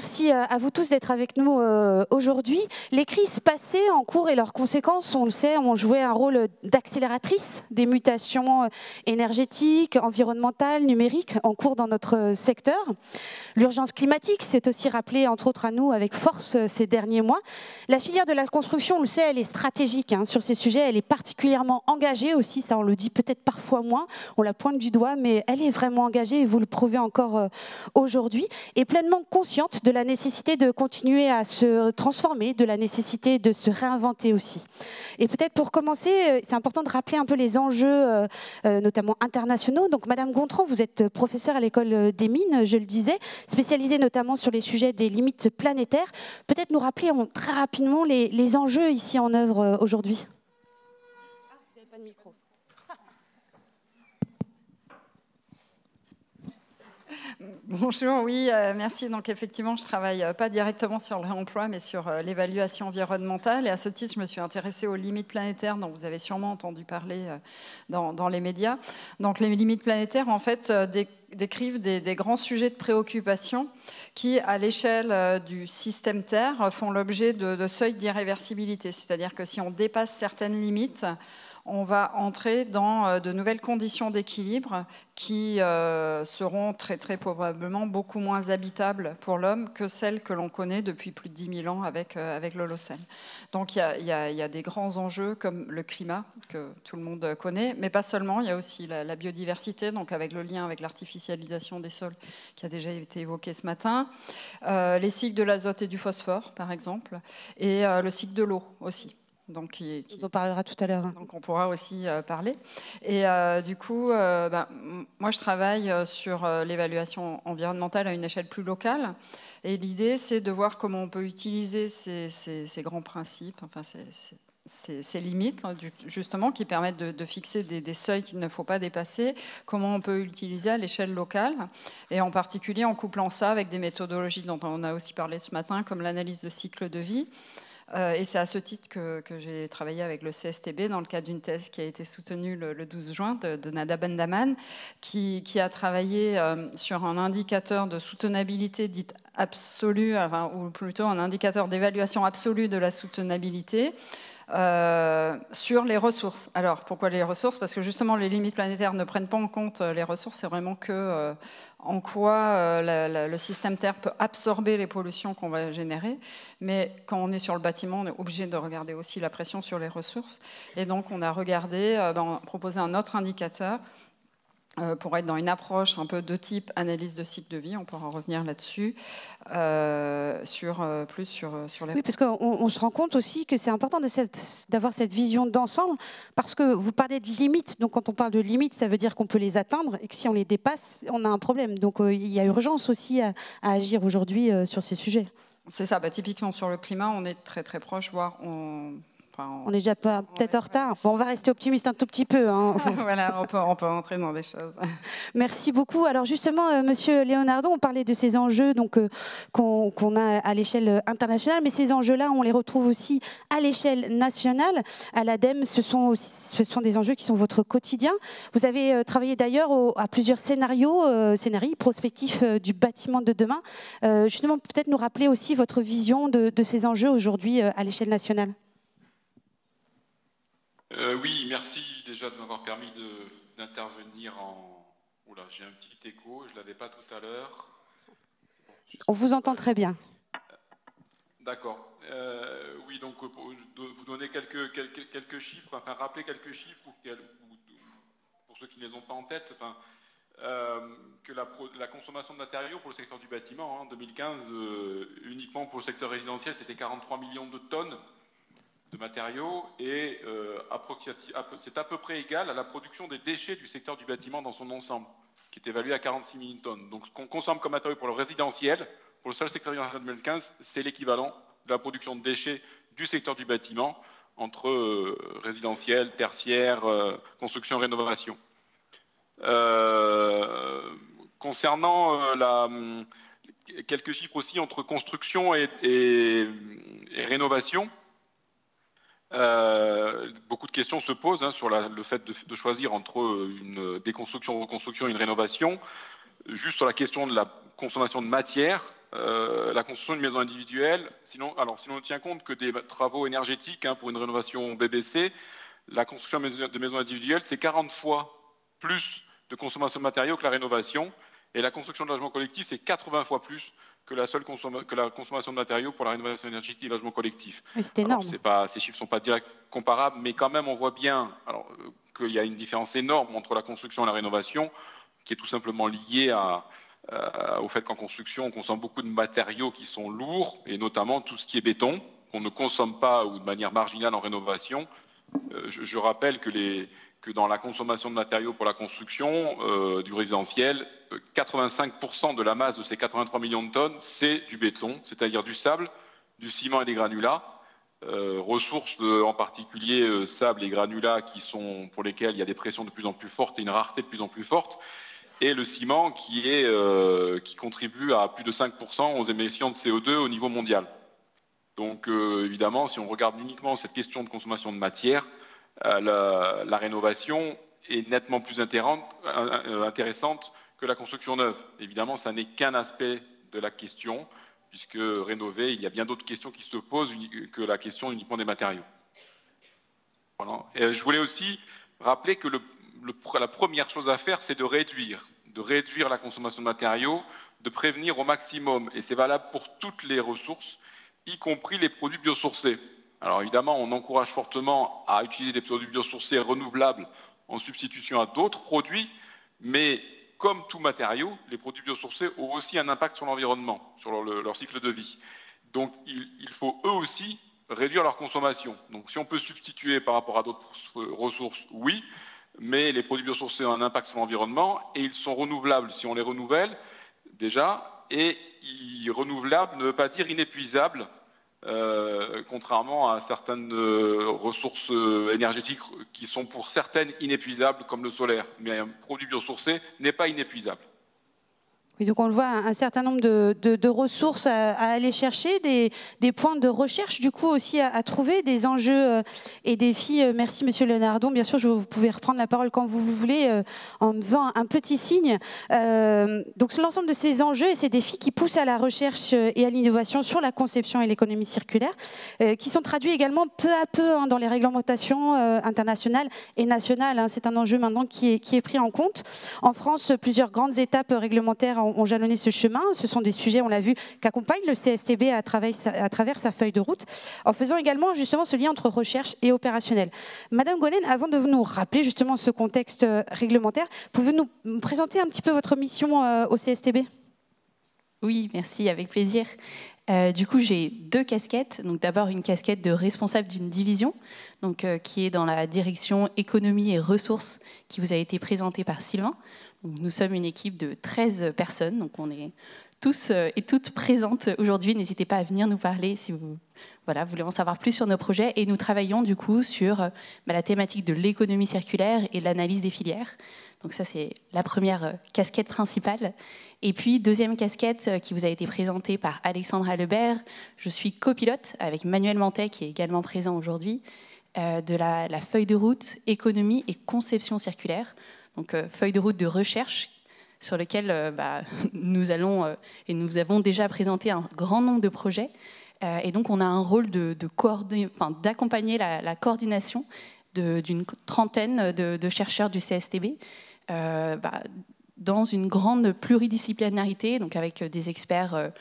merci à vous tous d'être avec nous aujourd'hui. Les crises passées en cours et leurs conséquences, on le sait, ont joué un rôle d'accélératrice des mutations énergétiques, environnementales, numériques en cours dans notre secteur. L'urgence climatique s'est aussi rappelée, entre autres à nous, avec force ces derniers mois. La filière de la construction, on le sait, elle est stratégique sur ces sujets. Elle est particulièrement engagée aussi, ça on le dit peut-être parfois moins, on la pointe du doigt, mais elle est vraiment engagée et vous le prouvez encore aujourd'hui, et pleinement consciente de la nécessité de continuer à se transformer, de la nécessité de se réinventer aussi. Et peut-être pour commencer, c'est important de rappeler un peu les enjeux, notamment internationaux. Donc Madame Gontran, vous êtes professeure à l'école des mines, je le disais, spécialisée notamment sur les sujets des limites planétaires. Peut-être nous rappeler très rapidement les enjeux ici en œuvre aujourd'hui. Ah, vous n'avez pas de micro. Bonjour, oui, merci. Donc effectivement, je ne travaille pas directement sur le réemploi, mais sur l'évaluation environnementale. Et à ce titre, je me suis intéressée aux limites planétaires, dont vous avez sûrement entendu parler dans les médias. Donc les limites planétaires, en fait, décrivent des grands sujets de préoccupation qui, à l'échelle du système Terre, font l'objet de seuils d'irréversibilité. C'est-à-dire que si on dépasse certaines limites, on va entrer dans de nouvelles conditions d'équilibre qui seront très probablement beaucoup moins habitables pour l'homme que celles que l'on connaît depuis plus de 10 000 ans avec l'Holocène. Donc il y a des grands enjeux comme le climat, que tout le monde connaît, mais pas seulement, il y a aussi la biodiversité, donc avec le lien avec l'artificialisation des sols qui a déjà été évoqué ce matin, les cycles de l'azote et du phosphore, par exemple, et le cycle de l'eau aussi. Donc, on parlera tout à l'heure. Donc on pourra aussi parler. Et du coup, moi je travaille sur l'évaluation environnementale à une échelle plus locale. Et l'idée, c'est de voir comment on peut utiliser ces grands principes, enfin ces limites, justement, qui permettent de fixer des seuils qu'il ne faut pas dépasser, comment on peut l'utiliser à l'échelle locale, et en particulier en couplant ça avec des méthodologies dont on a aussi parlé ce matin, comme l'analyse de cycle de vie. Et c'est à ce titre que j'ai travaillé avec le CSTB dans le cadre d'une thèse qui a été soutenue le 12 juin de Nada Bendaman, qui a travaillé sur un indicateur de soutenabilité dite absolue, ou plutôt un indicateur d'évaluation absolue de la soutenabilité, sur les ressources. Alors, pourquoi les ressources? Parce que justement, les limites planétaires ne prennent pas en compte les ressources, c'est vraiment que en quoi le système Terre peut absorber les pollutions qu'on va générer. Mais quand on est sur le bâtiment, on est obligé de regarder aussi la pression sur les ressources. Et donc, on a regardé, on a proposé un autre indicateur pour être dans une approche un peu de type analyse de cycle de vie, on pourra revenir là-dessus, plus sur les... Oui, parce qu'on se rend compte aussi que c'est important d'avoir cette vision d'ensemble, parce que vous parlez de limites, donc quand on parle de limites, ça veut dire qu'on peut les atteindre, et que si on les dépasse, on a un problème. Donc il y a urgence aussi à agir aujourd'hui sur ces sujets. C'est ça, typiquement sur le climat, on est très proche, voire on est déjà peut-être en retard. Bon, on va rester optimiste un tout petit peu. Voilà, on peut rentrer dans des choses. Merci beaucoup. Alors justement, Monsieur Leonardo, on parlait de ces enjeux qu'on a à l'échelle internationale, mais ces enjeux-là, on les retrouve aussi à l'échelle nationale. À l'ADEME, ce sont des enjeux qui sont votre quotidien. Vous avez travaillé d'ailleurs à plusieurs scénarios prospectifs du bâtiment de demain. Justement, peut-être nous rappeler aussi votre vision de ces enjeux aujourd'hui à l'échelle nationale. Oui, merci déjà de m'avoir permis d'intervenir en... Oula, j'ai un petit écho, je ne l'avais pas tout à l'heure. On vous entend très bien. D'accord. Oui, donc pour vous donner quelques chiffres, enfin rappeler quelques chiffres pour ceux qui ne les ont pas en tête, que la consommation de matériaux pour le secteur du bâtiment en 2015, uniquement pour le secteur résidentiel, c'était 43 millions de tonnes de matériaux, et c'est à peu près égal à la production des déchets du secteur du bâtiment dans son ensemble, qui est évalué à 46 millions de tonnes. Donc ce qu'on consomme comme matériaux pour le résidentiel, pour le seul secteur résidentiel 2015, c'est l'équivalent de la production de déchets du secteur du bâtiment, entre résidentiel, tertiaire, construction, rénovation. Concernant quelques chiffres aussi entre construction et rénovation, beaucoup de questions se posent sur le fait de choisir entre une déconstruction, reconstruction et une rénovation. Juste sur la question de la consommation de matière, la construction d'une maison individuelle, si on tient compte que des travaux énergétiques pour une rénovation BBC, la construction de maisons individuelles, c'est 40 fois plus de consommation de matériaux que la rénovation, et la construction de logements collectifs, c'est 80 fois plus que la consommation de matériaux pour la rénovation énergétique des logements collectifs. C'est énorme. Ces chiffres ne sont pas directement comparables, mais quand même, on voit bien qu'il y a une différence énorme entre la construction et la rénovation, qui est tout simplement liée au fait qu'en construction, on consomme beaucoup de matériaux qui sont lourds, et notamment tout ce qui est béton, qu'on ne consomme pas ou de manière marginale en rénovation. Je rappelle que dans la consommation de matériaux pour la construction du résidentiel, 85% de la masse de ces 83 millions de tonnes, c'est du béton, c'est-à-dire du sable, du ciment et des granulats. Ressources en particulier sable et granulats pour lesquels il y a des pressions de plus en plus fortes et une rareté de plus en plus forte. Et le ciment qui contribue à plus de 5% aux émissions de CO2 au niveau mondial. Donc évidemment, si on regarde uniquement cette question de consommation de matière, la rénovation est nettement plus intéressante que la construction neuve. Évidemment, ça n'est qu'un aspect de la question, puisque rénover, il y a bien d'autres questions qui se posent que la question uniquement des matériaux. Voilà. Et je voulais aussi rappeler que la première chose à faire, c'est de réduire la consommation de matériaux, de prévenir au maximum, et c'est valable pour toutes les ressources, y compris les produits biosourcés. Alors évidemment, on encourage fortement à utiliser des produits biosourcés renouvelables en substitution à d'autres produits, mais comme tout matériau, les produits biosourcés ont aussi un impact sur l'environnement, sur leur cycle de vie. Donc il faut eux aussi réduire leur consommation. Donc si on peut substituer par rapport à d'autres ressources, oui, mais les produits biosourcés ont un impact sur l'environnement et ils sont renouvelables si on les renouvelle déjà, et renouvelable ne veut pas dire inépuisable, contrairement à certaines ressources énergétiques qui sont pour certaines inépuisables, comme le solaire. Mais un produit biosourcé n'est pas inépuisable. Et donc on le voit, un certain nombre de ressources à aller chercher, des points de recherche du coup aussi à trouver, des enjeux et défis. Merci Monsieur Leonardon. Bien sûr, vous pouvez reprendre la parole quand vous voulez en me faisant un petit signe. Donc l'ensemble de ces enjeux et ces défis qui poussent à la recherche et à l'innovation sur la conception et l'économie circulaire, qui sont traduits également peu à peu dans les réglementations internationales et nationales. C'est un enjeu maintenant qui est pris en compte. En France, plusieurs grandes étapes réglementaires ont jalonné ce chemin. Ce sont des sujets, on l'a vu, qu'accompagne le CSTB à travers sa feuille de route, en faisant également justement ce lien entre recherche et opérationnel. Madame Gonen, avant de nous rappeler justement ce contexte réglementaire, pouvez-vous nous présenter un petit peu votre mission au CSTB ? Oui, merci, avec plaisir. Du coup, j'ai deux casquettes. Donc, d'abord, une casquette de responsable d'une division, donc, qui est dans la direction économie et ressources, qui vous a été présentée par Sylvain. Donc, nous sommes une équipe de 13 personnes, donc on est tous et toutes présentes aujourd'hui. N'hésitez pas à venir nous parler si vous voulez en savoir plus sur nos projets. Et nous travaillons du coup sur la thématique de l'économie circulaire et de l'analyse des filières. Donc ça, c'est la première casquette principale. Et puis, deuxième casquette qui vous a été présentée par Alexandra Lebert. Je suis copilote avec Manuel Mantet, qui est également présent aujourd'hui, de la feuille de route économie et conception circulaire. Donc, feuille de route de recherche sur lequel nous allons et nous avons déjà présenté un grand nombre de projets. Et donc, on a un rôle d'accompagner la coordination d'une trentaine de chercheurs du CSTB dans une grande pluridisciplinarité, donc avec des experts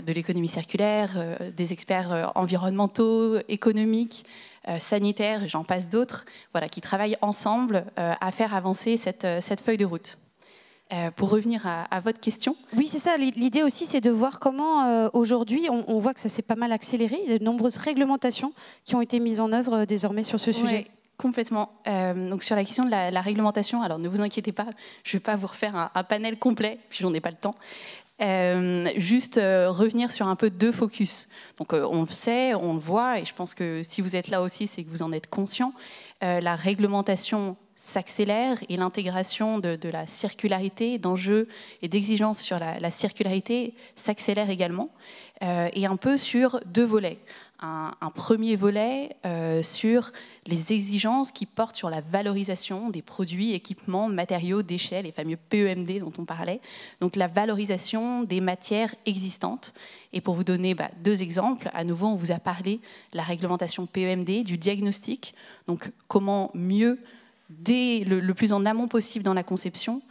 de l'économie circulaire, des experts environnementaux, économiques, sanitaires, et j'en passe d'autres, qui travaillent ensemble à faire avancer cette feuille de route. Pour revenir à votre question. Oui, c'est ça. L'idée aussi, c'est de voir comment aujourd'hui, on voit que ça s'est pas mal accéléré. Il y a de nombreuses réglementations qui ont été mises en œuvre désormais sur ce sujet. Complètement. Donc sur la question de la réglementation, alors ne vous inquiétez pas, je ne vais pas vous refaire un panel complet, puis j'en ai pas le temps. Juste revenir sur un peu deux focus. Donc on le sait, on le voit, et je pense que si vous êtes là aussi, c'est que vous en êtes conscient. La réglementation s'accélère et l'intégration de la circularité, d'enjeux et d'exigences sur la circularité s'accélère également, et un peu sur 2 volets. Un premier volet sur les exigences qui portent sur la valorisation des produits, équipements, matériaux, déchets, les fameux PEMD dont on parlait, donc la valorisation des matières existantes. Et pour vous donner 2 exemples, à nouveau on vous a parlé de la réglementation PEMD, du diagnostic, donc comment mieux, dès le plus en amont possible dans la conception,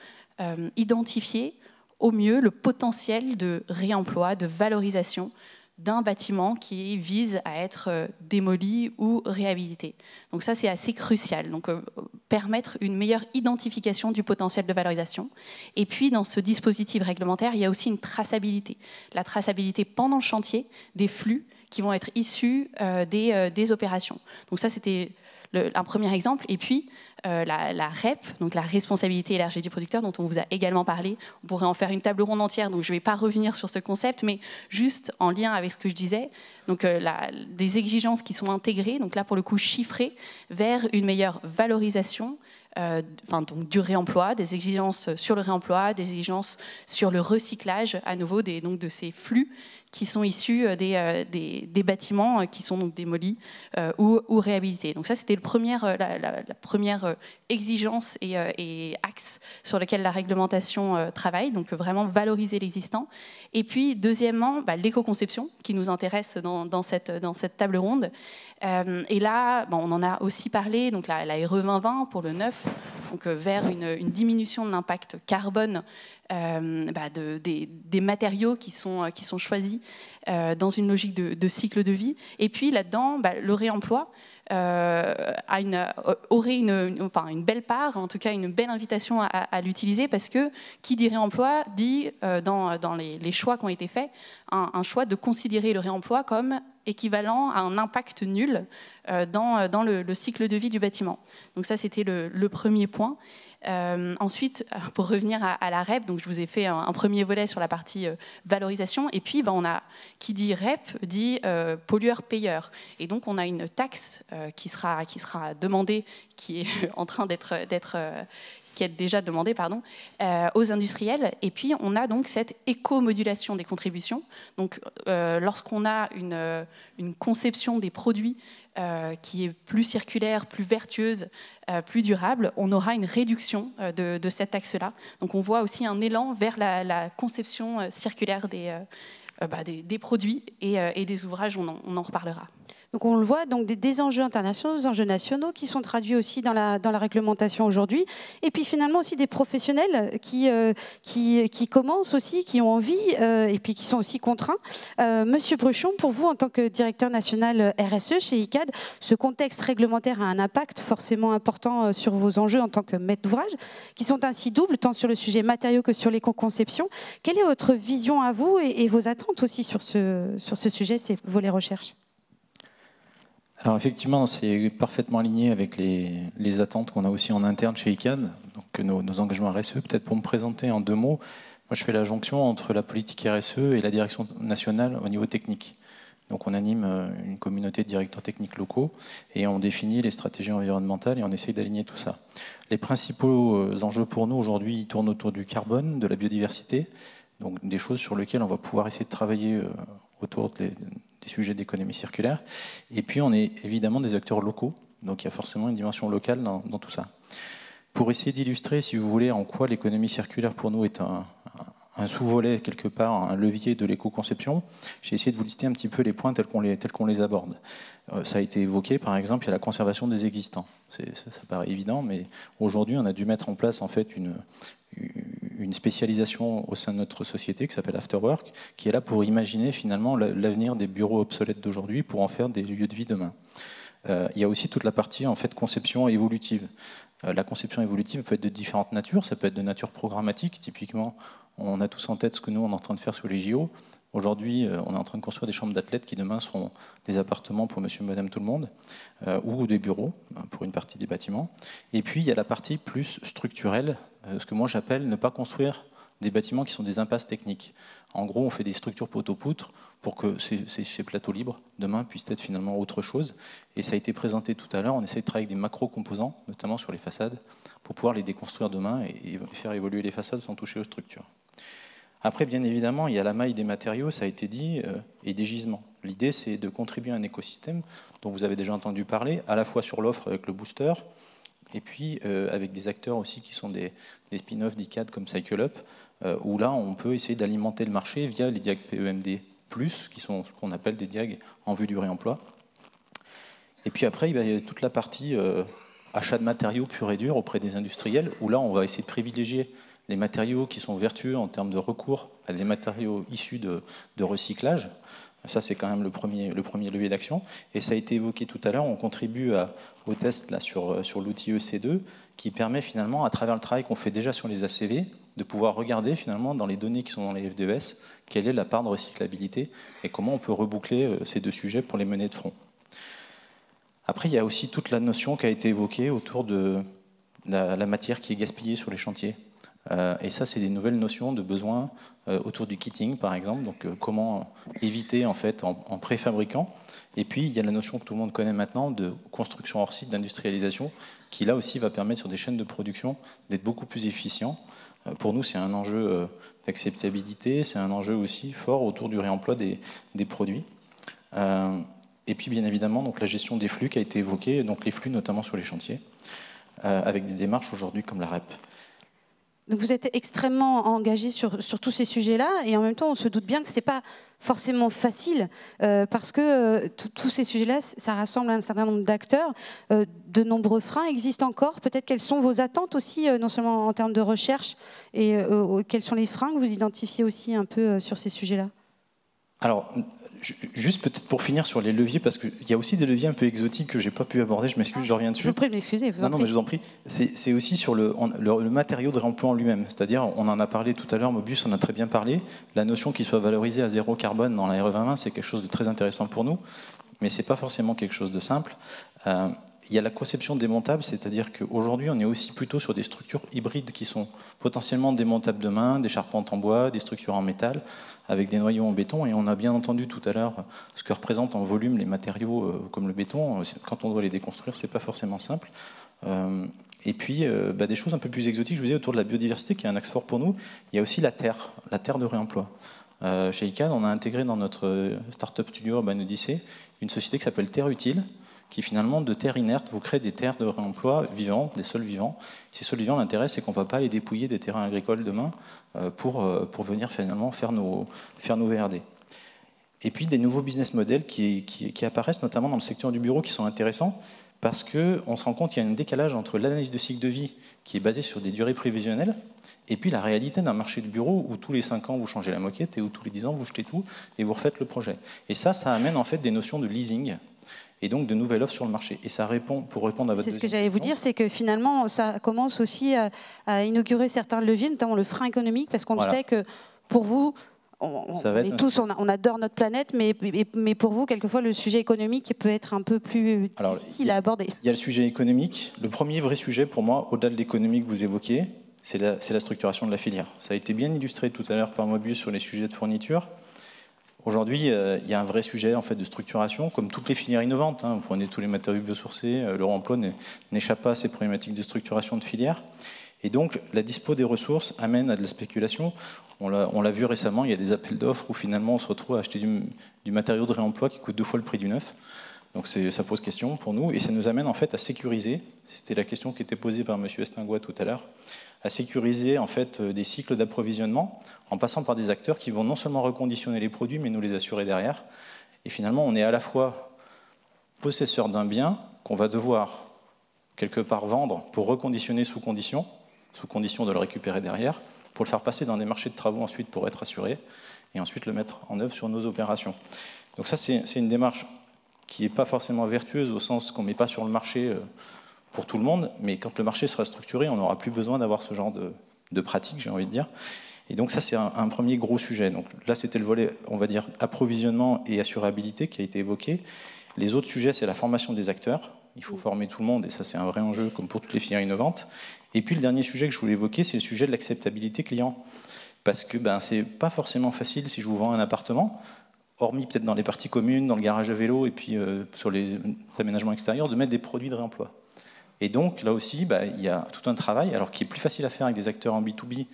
identifier au mieux le potentiel de réemploi, de valorisation d'un bâtiment qui vise à être démoli ou réhabilité. Donc ça, c'est assez crucial. Donc permettre une meilleure identification du potentiel de valorisation. Et puis, dans ce dispositif réglementaire, il y a aussi une traçabilité. La traçabilité pendant le chantier des flux qui vont être issus des opérations. Donc ça, c'était un premier exemple. Et puis, la REP, donc la responsabilité élargie du producteur, dont on vous a également parlé. On pourrait en faire une table ronde entière, donc je ne vais pas revenir sur ce concept, mais juste en lien avec ce que je disais, donc des exigences qui sont intégrées, donc là pour le coup chiffrées, vers une meilleure valorisation, donc du réemploi, des exigences sur le réemploi, des exigences sur le recyclage, à nouveau donc de ces flux qui sont issus des bâtiments qui sont donc démolis ou réhabilités. Donc ça, c'était la première exigence et axe sur lequel la réglementation travaille, donc vraiment valoriser l'existant. Et puis, deuxièmement, l'éco-conception qui nous intéresse dans cette table ronde. Et là, on en a aussi parlé, donc la RE 2020 pour le neuf, donc vers une diminution de l'impact carbone des matériaux qui sont choisis dans une logique de cycle de vie. Et puis là-dedans, le réemploi aurait une belle part, en tout cas une belle invitation à l'utiliser, parce que qui dit réemploi dit, dans les choix qui ont été faits, un choix de considérer le réemploi comme équivalent à un impact nul dans le cycle de vie du bâtiment. Donc ça, c'était le premier point. Ensuite, pour revenir à la REP, donc je vous ai fait un premier volet sur la partie valorisation, et puis qui dit REP dit pollueur-payeur. Et donc on a une taxe qui sera demandée, qui est en train qui est déjà demandée aux industriels. Et puis on a donc cette éco-modulation des contributions. Donc lorsqu'on a une conception des produits qui est plus circulaire, plus vertueuse, plus durable, on aura une réduction de cette taxe-là. Donc on voit aussi un élan vers la conception circulaire des produits et des ouvrages, on en reparlera. Donc on le voit, donc des enjeux internationaux, des enjeux nationaux qui sont traduits aussi dans la réglementation aujourd'hui. Et puis finalement aussi des professionnels qui commencent aussi, qui ont envie et puis qui sont aussi contraints. Monsieur Bruchon, pour vous, en tant que directeur national RSE chez ICAD, ce contexte réglementaire a un impact forcément important sur vos enjeux en tant que maître d'ouvrage, qui sont ainsi doubles, tant sur le sujet matériaux que sur l'éco-conception. Quelle est votre vision à vous et vos attentes aussi sur ce sujet, ces volets recherche ? Alors effectivement, c'est parfaitement aligné avec les attentes qu'on a aussi en interne chez ICAD, donc nos engagements RSE. Peut-être pour me présenter en 2 mots, moi je fais la jonction entre la politique RSE et la direction nationale au niveau technique. Donc on anime une communauté de directeurs techniques locaux et on définit les stratégies environnementales et on essaye d'aligner tout ça. Les principaux enjeux pour nous aujourd'hui tournent autour du carbone, de la biodiversité, donc des choses sur lesquelles on va pouvoir essayer de travailler autour des sujets d'économie circulaire. Et puis on est évidemment des acteurs locaux, donc il y a forcément une dimension locale dans tout ça. Pour essayer d'illustrer, si vous voulez, en quoi l'économie circulaire pour nous est un sous-volet quelque part, un levier de l'éco-conception, j'ai essayé de vous lister un petit peu les points tels qu'on les aborde. Ça a été évoqué, par exemple, il y a la conservation des existants. Ça paraît évident, mais aujourd'hui on a dû mettre en place en fait une spécialisation au sein de notre société qui s'appelle Afterwork, qui est là pour imaginer finalement l'avenir des bureaux obsolètes d'aujourd'hui pour en faire des lieux de vie demain. Il y a aussi toute la partie en fait conception évolutive. La conception évolutive peut être de différentes natures, ça peut être de nature programmatique, typiquement on a tous en tête ce que nous on est en train de faire sur les JO. Aujourd'hui, on est en train de construire des chambres d'athlètes qui demain seront des appartements pour monsieur, madame, tout le monde, ou des bureaux pour une partie des bâtiments. Et puis il y a la partie plus structurelle, ce que moi j'appelle ne pas construire des bâtiments qui sont des impasses techniques. En gros, on fait des structures poteau-poutre pour que ces plateaux libres, demain, puissent être finalement autre chose. Et ça a été présenté tout à l'heure, on essaie de travailler avec des macro-composants, notamment sur les façades, pour pouvoir les déconstruire demain et faire évoluer les façades sans toucher aux structures. Après, bien évidemment, il y a la maille des matériaux, ça a été dit, et des gisements. L'idée, c'est de contribuer à un écosystème dont vous avez déjà entendu parler, à la fois sur l'offre avec le booster, et puis avec des acteurs aussi qui sont des spin-offs d'ICAD comme CycleUp, où là, on peut essayer d'alimenter le marché via les diags PEMD+, qui sont ce qu'on appelle des diags en vue du réemploi. Et puis après, il y a toute la partie achat de matériaux purs et durs auprès des industriels, où là, on va essayer de privilégier les matériaux qui sont vertueux en termes de recours à des matériaux issus de recyclage. Ça, c'est quand même le premier levier d'action. Et ça a été évoqué tout à l'heure, on contribue au test là, sur l'outil EC2, qui permet finalement, à travers le travail qu'on fait déjà sur les ACV, de pouvoir regarder finalement dans les données qui sont dans les FDES, quelle est la part de recyclabilité et comment on peut reboucler ces deux sujets pour les mener de front. Après, il y a aussi toute la notion qui a été évoquée autour de la matière qui est gaspillée sur les chantiers. Et ça, c'est des nouvelles notions de besoins autour du kitting, par exemple. Donc, comment éviter, en fait, en préfabriquant. Et puis, il y a la notion que tout le monde connaît maintenant de construction hors site, d'industrialisation, qui, là aussi, va permettre sur des chaînes de production d'être beaucoup plus efficient. Pour nous, c'est un enjeu d'acceptabilité, c'est un enjeu aussi fort autour du réemploi des produits. Et puis, bien évidemment, donc, la gestion des flux qui a été évoquée, donc les flux notamment sur les chantiers, avec des démarches aujourd'hui comme la REP. Donc vous êtes extrêmement engagé sur tous ces sujets-là, et en même temps, on se doute bien que ce n'est pas forcément facile, parce que tous ces sujets-là, ça rassemble un certain nombre d'acteurs. De nombreux freins existent encore. Peut-être quelles sont vos attentes aussi, non seulement en termes de recherche, et quels sont les freins que vous identifiez aussi un peu sur ces sujets-là? Alors, juste peut-être pour finir sur les leviers, parce qu'il y a aussi des leviers un peu exotiques que je n'ai pas pu aborder, je m'excuse, je reviens dessus. Je vous prie de m'excuser, vous en prie. Non, mais je vous en prie. C'est aussi sur le matériau de réemploi en lui-même. C'est-à-dire, on en a parlé tout à l'heure, Mobius en a très bien parlé, la notion qu'il soit valorisé à 0 carbone dans la RE2020, c'est quelque chose de très intéressant pour nous, mais ce n'est pas forcément quelque chose de simple. Il y a la conception démontable, c'est-à-dire qu'aujourd'hui, on est aussi plutôt sur des structures hybrides qui sont potentiellement démontables demain, des charpentes en bois, des structures en métal, avec des noyaux en béton. Et on a bien entendu tout à l'heure ce que représentent en volume les matériaux comme le béton. Quand on doit les déconstruire, c'est pas forcément simple. Et puis, des choses un peu plus exotiques, je vous disais, autour de la biodiversité, qui est un axe fort pour nous. Il y a aussi la terre de réemploi. Chez ICAD, on a intégré dans notre startup studio Urban Odyssey une société qui s'appelle Terre Utile, qui finalement, de terre inerte, vous crée des terres de réemploi vivants, des sols vivants. Ces sols vivants, l'intérêt, c'est qu'on ne va pas les dépouiller des terrains agricoles demain pour venir finalement faire nos VRD. Et puis des nouveaux business models qui apparaissent notamment dans le secteur du bureau qui sont intéressants parce qu'on se rend compte qu'il y a un décalage entre l'analyse de cycle de vie qui est basée sur des durées prévisionnelles et puis la réalité d'un marché de bureau où tous les 5 ans vous changez la moquette et où tous les 10 ans vous jetez tout et vous refaites le projet. Et ça amène en fait des notions de leasing et donc de nouvelles offres sur le marché. Et ça répond, pour répondre à votre question... C'est ce que j'allais vous dire, c'est que finalement, ça commence aussi à inaugurer certains leviers, notamment le frein économique, parce qu'on le sait que pour vous, on adore notre planète, mais pour vous, quelquefois, le sujet économique peut être un peu plus difficile à aborder. Il y a le sujet économique. Le premier vrai sujet, pour moi, au-delà de l'économie que vous évoquiez, c'est la structuration de la filière. Ça a été bien illustré tout à l'heure par Mobius sur les sujets de fourniture. Aujourd'hui, il y a un vrai sujet en fait, de structuration, comme toutes les filières innovantes. Vous prenez tous les matériaux biosourcés, le réemploi n'échappe pas à ces problématiques de structuration de filière. Et donc, la dispo des ressources amène à de la spéculation. On l'a vu récemment, il y a des appels d'offres où finalement on se retrouve à acheter du matériau de réemploi qui coûte 2 fois le prix du neuf. Donc ça pose question pour nous et ça nous amène en fait à sécuriser, c'était la question qui était posée par M. Estingois tout à l'heure, à sécuriser en fait des cycles d'approvisionnement en passant par des acteurs qui vont non seulement reconditionner les produits mais nous les assurer derrière. Et finalement on est à la fois possesseur d'un bien qu'on va devoir quelque part vendre pour reconditionner sous condition de le récupérer derrière, pour le faire passer dans des marchés de travaux ensuite pour être assuré et ensuite le mettre en œuvre sur nos opérations. Donc ça c'est une démarche qui n'est pas forcément vertueuse au sens qu'on ne met pas sur le marché pour tout le monde, mais quand le marché sera structuré, on n'aura plus besoin d'avoir ce genre de pratique, j'ai envie de dire. Et donc ça, c'est un premier gros sujet. Donc là, c'était le volet, on va dire, approvisionnement et assurabilité qui a été évoqué. Les autres sujets, c'est la formation des acteurs. Il faut former tout le monde, et ça, c'est un vrai enjeu, comme pour toutes les filières innovantes. Et puis, le dernier sujet que je voulais évoquer, c'est le sujet de l'acceptabilité client. parce que c'est pas forcément facile si je vous vends un appartement, hormis peut-être dans les parties communes, dans le garage de vélo et puis sur les aménagements extérieurs, de mettre des produits de réemploi. Et donc là aussi, il y a tout un travail, alors qui est plus facile à faire avec des acteurs en B2B,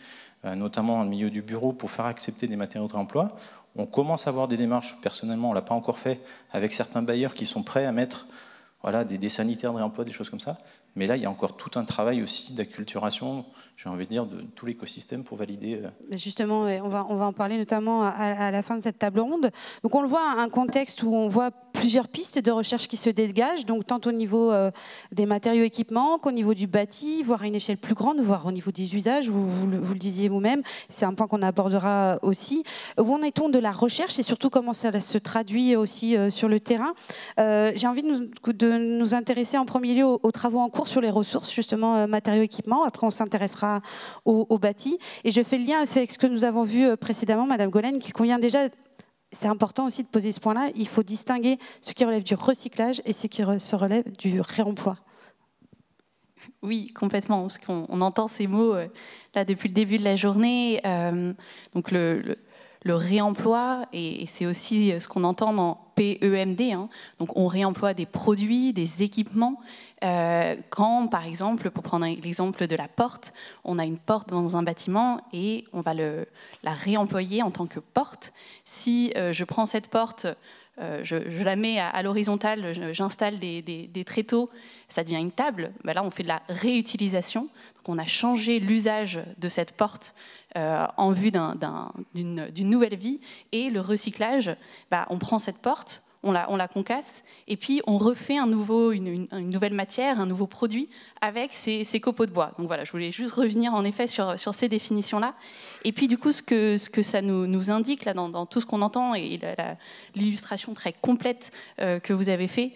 notamment dans le milieu du bureau, pour faire accepter des matériaux de réemploi. On commence à avoir des démarches, personnellement on ne l'a pas encore fait, avec certains bailleurs qui sont prêts à mettre des sanitaires de réemploi, des choses comme ça. Mais là, il y a encore tout un travail aussi d'acculturation, j'ai envie de dire, de tout l'écosystème pour valider. Justement, on va en parler notamment à la fin de cette table ronde. Donc on le voit, un contexte où on voit plusieurs pistes de recherche qui se dégagent, donc tant au niveau des matériaux équipements qu'au niveau du bâti, voire à une échelle plus grande, voire au niveau des usages, vous le disiez vous-même, c'est un point qu'on abordera aussi. Où en est-on de la recherche et surtout comment ça se traduit aussi sur le terrain? J'ai envie de nous intéresser en premier lieu aux travaux en cours sur les ressources, justement matériaux équipements. Après, on s'intéressera au bâti. Et je fais le lien avec ce que nous avons vu précédemment, Madame Golen, qu'il convient déjà, c'est important aussi de poser ce point-là, il faut distinguer ce qui relève du recyclage et ce qui se relève du réemploi. Oui, complètement, parce qu'on entend ces mots là depuis le début de la journée. Donc le réemploi, et c'est aussi ce qu'on entend dans PEMD, donc on réemploie des produits, des équipements. Quand, par exemple, pour prendre l'exemple de la porte, on a une porte dans un bâtiment et on va la réemployer en tant que porte. Si je prends cette porte, je la mets à l'horizontale, j'installe des tréteaux, ça devient une table. Là, on fait de la réutilisation. Donc, on a changé l'usage de cette porte en vue d'une nouvelle vie. Et le recyclage, on prend cette porte, on la concasse, et puis on refait une nouvelle matière, un nouveau produit avec ces copeaux de bois. Donc voilà, je voulais juste revenir en effet sur ces définitions-là. Et puis du coup, ce que ça nous indique là, dans tout ce qu'on entend, et l'illustration très complète que vous avez fait,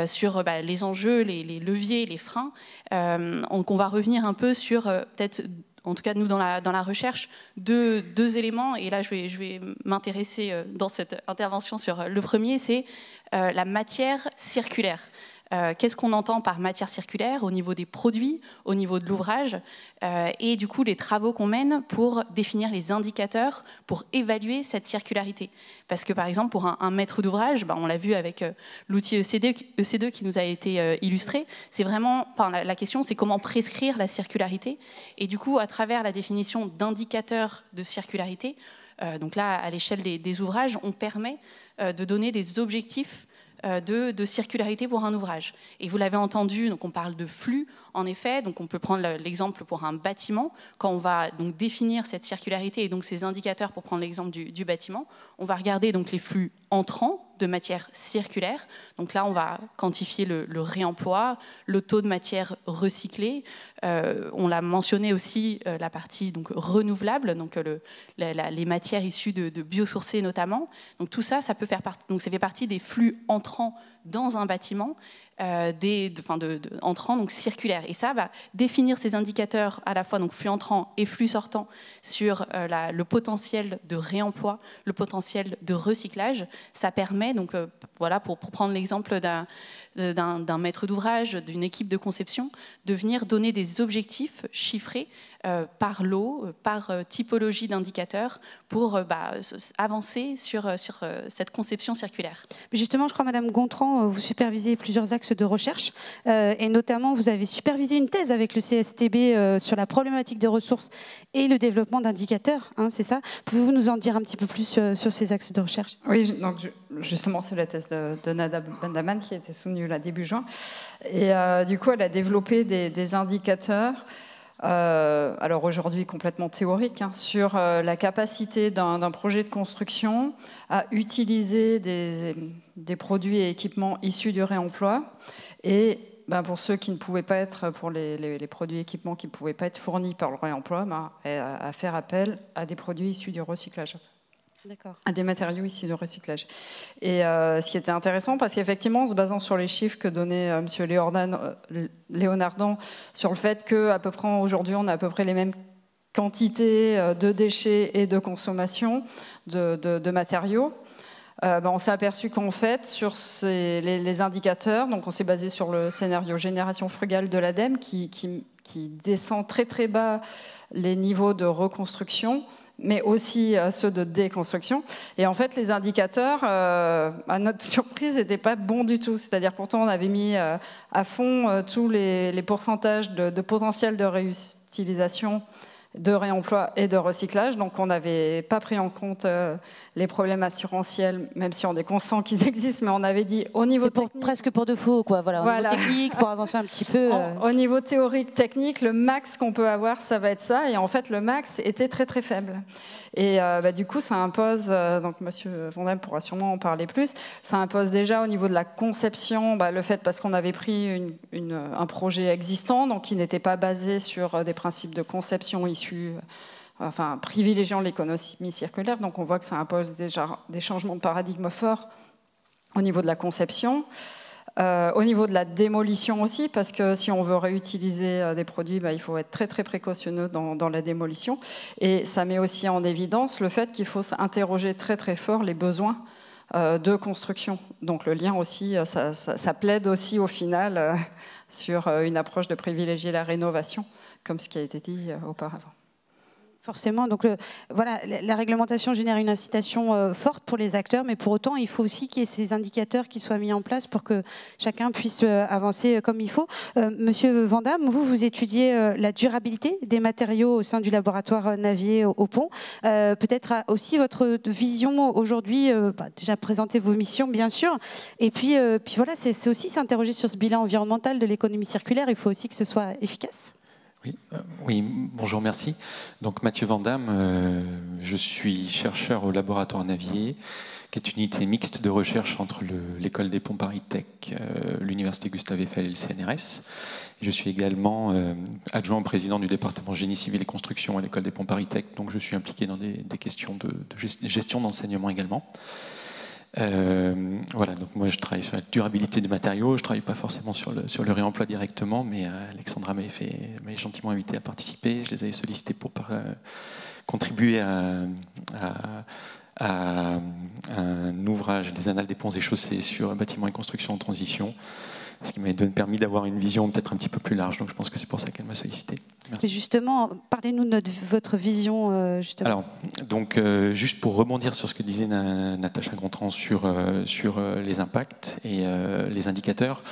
sur les enjeux, les leviers, les freins, on va revenir un peu sur peut-être, en tout cas nous dans la recherche, deux éléments. Et là je vais m'intéresser dans cette intervention sur le premier, c'est la matière circulaire. Qu'est-ce qu'on entend par matière circulaire au niveau des produits, au niveau de l'ouvrage, et du coup les travaux qu'on mène pour définir les indicateurs pour évaluer cette circularité. Parce que par exemple pour un maître d'ouvrage, on l'a vu avec l'outil EC2 qui nous a été illustré, c'est vraiment, la question c'est comment prescrire la circularité, et du coup à travers la définition d'indicateurs de circularité, donc là à l'échelle des ouvrages, on permet de donner des objectifs de circularité pour un ouvrage. Et vous l'avez entendu, donc on parle de flux, en effet, donc on peut prendre l'exemple pour un bâtiment, quand on va donc définir cette circularité et donc ces indicateurs, pour prendre l'exemple du bâtiment, on va regarder donc les flux entrants de matière circulaire. Donc là, on va quantifier le réemploi, le taux de matière recyclée. On l'a mentionné aussi, la partie donc renouvelable, donc les matières issues de biosourcés notamment. Donc tout ça, ça peut faire partie. Donc ça fait partie des flux entrants dans un bâtiment, entrants donc circulaires. Et ça va définir ces indicateurs à la fois donc flux entrants et flux sortants sur le potentiel de réemploi, le potentiel de recyclage. Ça permet donc pour prendre l'exemple d'un maître d'ouvrage, d'une équipe de conception, de venir donner des objectifs chiffrés par lot, par typologie d'indicateurs pour avancer sur cette conception circulaire. Mais justement, je crois, Madame Gontran, vous supervisez plusieurs axes de recherche et notamment vous avez supervisé une thèse avec le CSTB sur la problématique des ressources et le développement d'indicateurs, c'est ça? Pouvez-vous nous en dire un petit peu plus sur ces axes de recherche? Oui, donc justement, c'est la thèse de Nada Bendaman qui a été soutenue là début juin. Et du coup, elle a développé des indicateurs, alors aujourd'hui complètement théoriques, sur la capacité d'un projet de construction à utiliser des produits et équipements issus du réemploi. Et pour ceux qui ne pouvaient pas être, pour les produits et équipements qui ne pouvaient pas être fournis par le réemploi, à faire appel à des produits issus du recyclage. À des matériaux issus du recyclage. Et ce qui était intéressant, parce qu'effectivement, en se basant sur les chiffres que donnait M. Léonardon sur le fait qu'à peu près aujourd'hui, on a à peu près les mêmes quantités de déchets et de consommation de matériaux, on s'est aperçu qu'en fait, sur les indicateurs, donc on s'est basé sur le scénario génération frugale de l'ADEME qui descend très très bas les niveaux de reconstruction, mais aussi ceux de déconstruction. Et en fait, les indicateurs, à notre surprise, n'étaient pas bons du tout. C'est-à-dire, pourtant, on avait mis à fond tous les pourcentages de potentiel de réutilisation, de réemploi et de recyclage. Donc, on n'avait pas pris en compte les problèmes assurantiels, même si on est conscient qu'ils existent, mais on avait dit au niveau technique... Presque pour défaut, quoi. Voilà. Au niveau technique, pour avancer un petit peu... Au niveau théorique, technique, le max qu'on peut avoir, ça va être ça. Et en fait, le max était très, très faible. Et du coup, ça impose... donc, Monsieur Vandam pourra sûrement en parler plus. Ça impose déjà au niveau de la conception, le fait, parce qu'on avait pris un projet existant, donc qui n'était pas basé sur des principes de conception issus... enfin, privilégiant l'économie circulaire. Donc, on voit que ça impose déjà des changements de paradigme forts au niveau de la conception. Au niveau de la démolition aussi, parce que si on veut réutiliser des produits, il faut être très très précautionneux dans la démolition. Et ça met aussi en évidence le fait qu'il faut interroger très très fort les besoins de construction. Donc le lien aussi, ça plaide aussi au final sur une approche de privilégier la rénovation, comme ce qui a été dit auparavant. Forcément, donc voilà, la réglementation génère une incitation forte pour les acteurs, mais pour autant, il faut aussi qu'il y ait ces indicateurs qui soient mis en place pour que chacun puisse avancer comme il faut. Monsieur Vandam, vous étudiez la durabilité des matériaux au sein du laboratoire Navier au Pont. Peut-être aussi votre vision aujourd'hui, déjà présenter vos missions, bien sûr, et puis voilà, c'est aussi s'interroger sur ce bilan environnemental de l'économie circulaire. Il faut aussi que ce soit efficace. Oui, bonjour, merci. Donc Mathieu Vandam, je suis chercheur au laboratoire Navier, qui est une unité mixte de recherche entre l'école des ponts Paris Tech, l'université Gustave Eiffel et le CNRS. Je suis également adjoint au président du département génie civil et construction à l'école des ponts Paris Tech, donc je suis impliqué dans des questions de gestion d'enseignement également. Voilà, donc moi je travaille sur la durabilité des matériaux, je ne travaille pas forcément sur le réemploi directement, mais Alexandra m'avait gentiment invité à participer, je les avais sollicités pour contribuer à un ouvrage des Annales des ponts et chaussées sur bâtiments et construction en transition, ce qui m'a permis d'avoir une vision peut-être un petit peu plus large, donc je pense que c'est pour ça qu'elle m'a sollicité. Merci. Justement, parlez-nous de votre vision. Justement. Alors, donc, juste pour rebondir sur ce que disait Natacha Gontran sur les impacts et les indicateurs.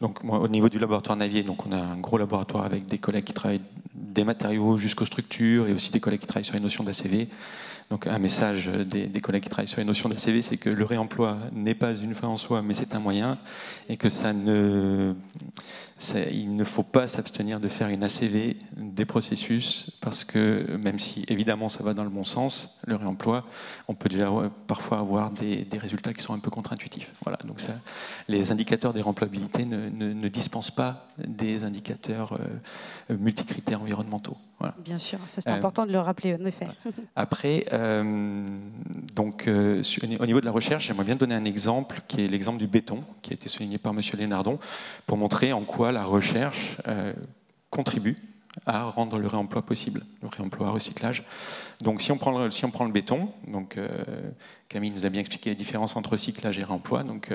Donc, moi, au niveau du laboratoire Navier, donc on a un gros laboratoire avec des collègues qui travaillent des matériaux jusqu'aux structures et aussi des collègues qui travaillent sur les notions d'ACV. Donc un message des collègues qui travaillent sur les notions d'ACV, c'est que le réemploi n'est pas une fin en soi, mais c'est un moyen, et que il ne faut pas s'abstenir de faire une ACV des processus, parce que même si évidemment ça va dans le bon sens, le réemploi, on peut déjà parfois avoir des résultats qui sont un peu contre-intuitifs. Voilà, donc ça, les indicateurs des réemployabilités ne dispensent pas des indicateurs multicritères environnementaux. Voilà. Bien sûr, c'est important de le rappeler, en effet. Après, donc, au niveau de la recherche, j'aimerais bien donner un exemple, qui est l'exemple du béton, qui a été souligné par M. Lénardon, pour montrer en quoi la recherche contribue à rendre le réemploi possible, le réemploi, recyclage. Donc, si on prend le béton, donc, Camille nous a bien expliqué la différence entre recyclage et réemploi. Donc,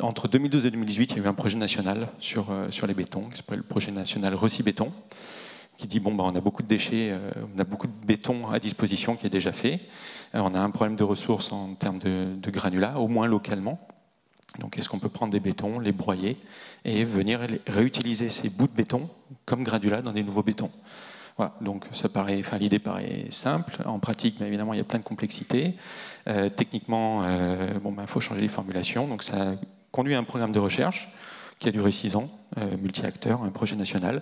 entre 2012 et 2018, il y a eu un projet national sur les bétons, qui s'appelle le projet national Recy-Béton, qui dit bon, on a beaucoup de déchets, on a beaucoup de béton à disposition qui est déjà fait. On a un problème de ressources en termes de granulats, au moins localement. Donc est-ce qu'on peut prendre des bétons, les broyer et venir réutiliser ces bouts de béton comme granulats dans des nouveaux bétons? Voilà, donc l'idée paraît simple. En pratique, mais évidemment, il y a plein de complexités. Techniquement, faut changer les formulations. Donc ça a conduit à un programme de recherche qui a duré 6 ans, multi-acteurs, un projet national.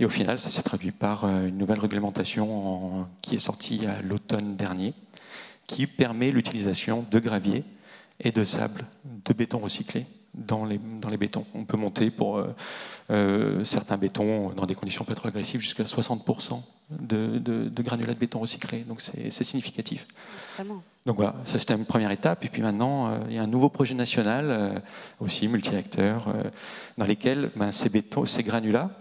Et au final, ça s'est traduit par une nouvelle réglementation qui est sortie à l'automne dernier, qui permet l'utilisation de gravier et de sable, de béton recyclé dans les bétons. On peut monter pour certains bétons, dans des conditions peut-être agressives, jusqu'à 60% de granulats de béton recyclés. Donc c'est significatif. Vraiment. Donc voilà, ça c'était une première étape. Et puis maintenant, il y a un nouveau projet national, aussi multi-acteurs, dans lesquels ces granulats,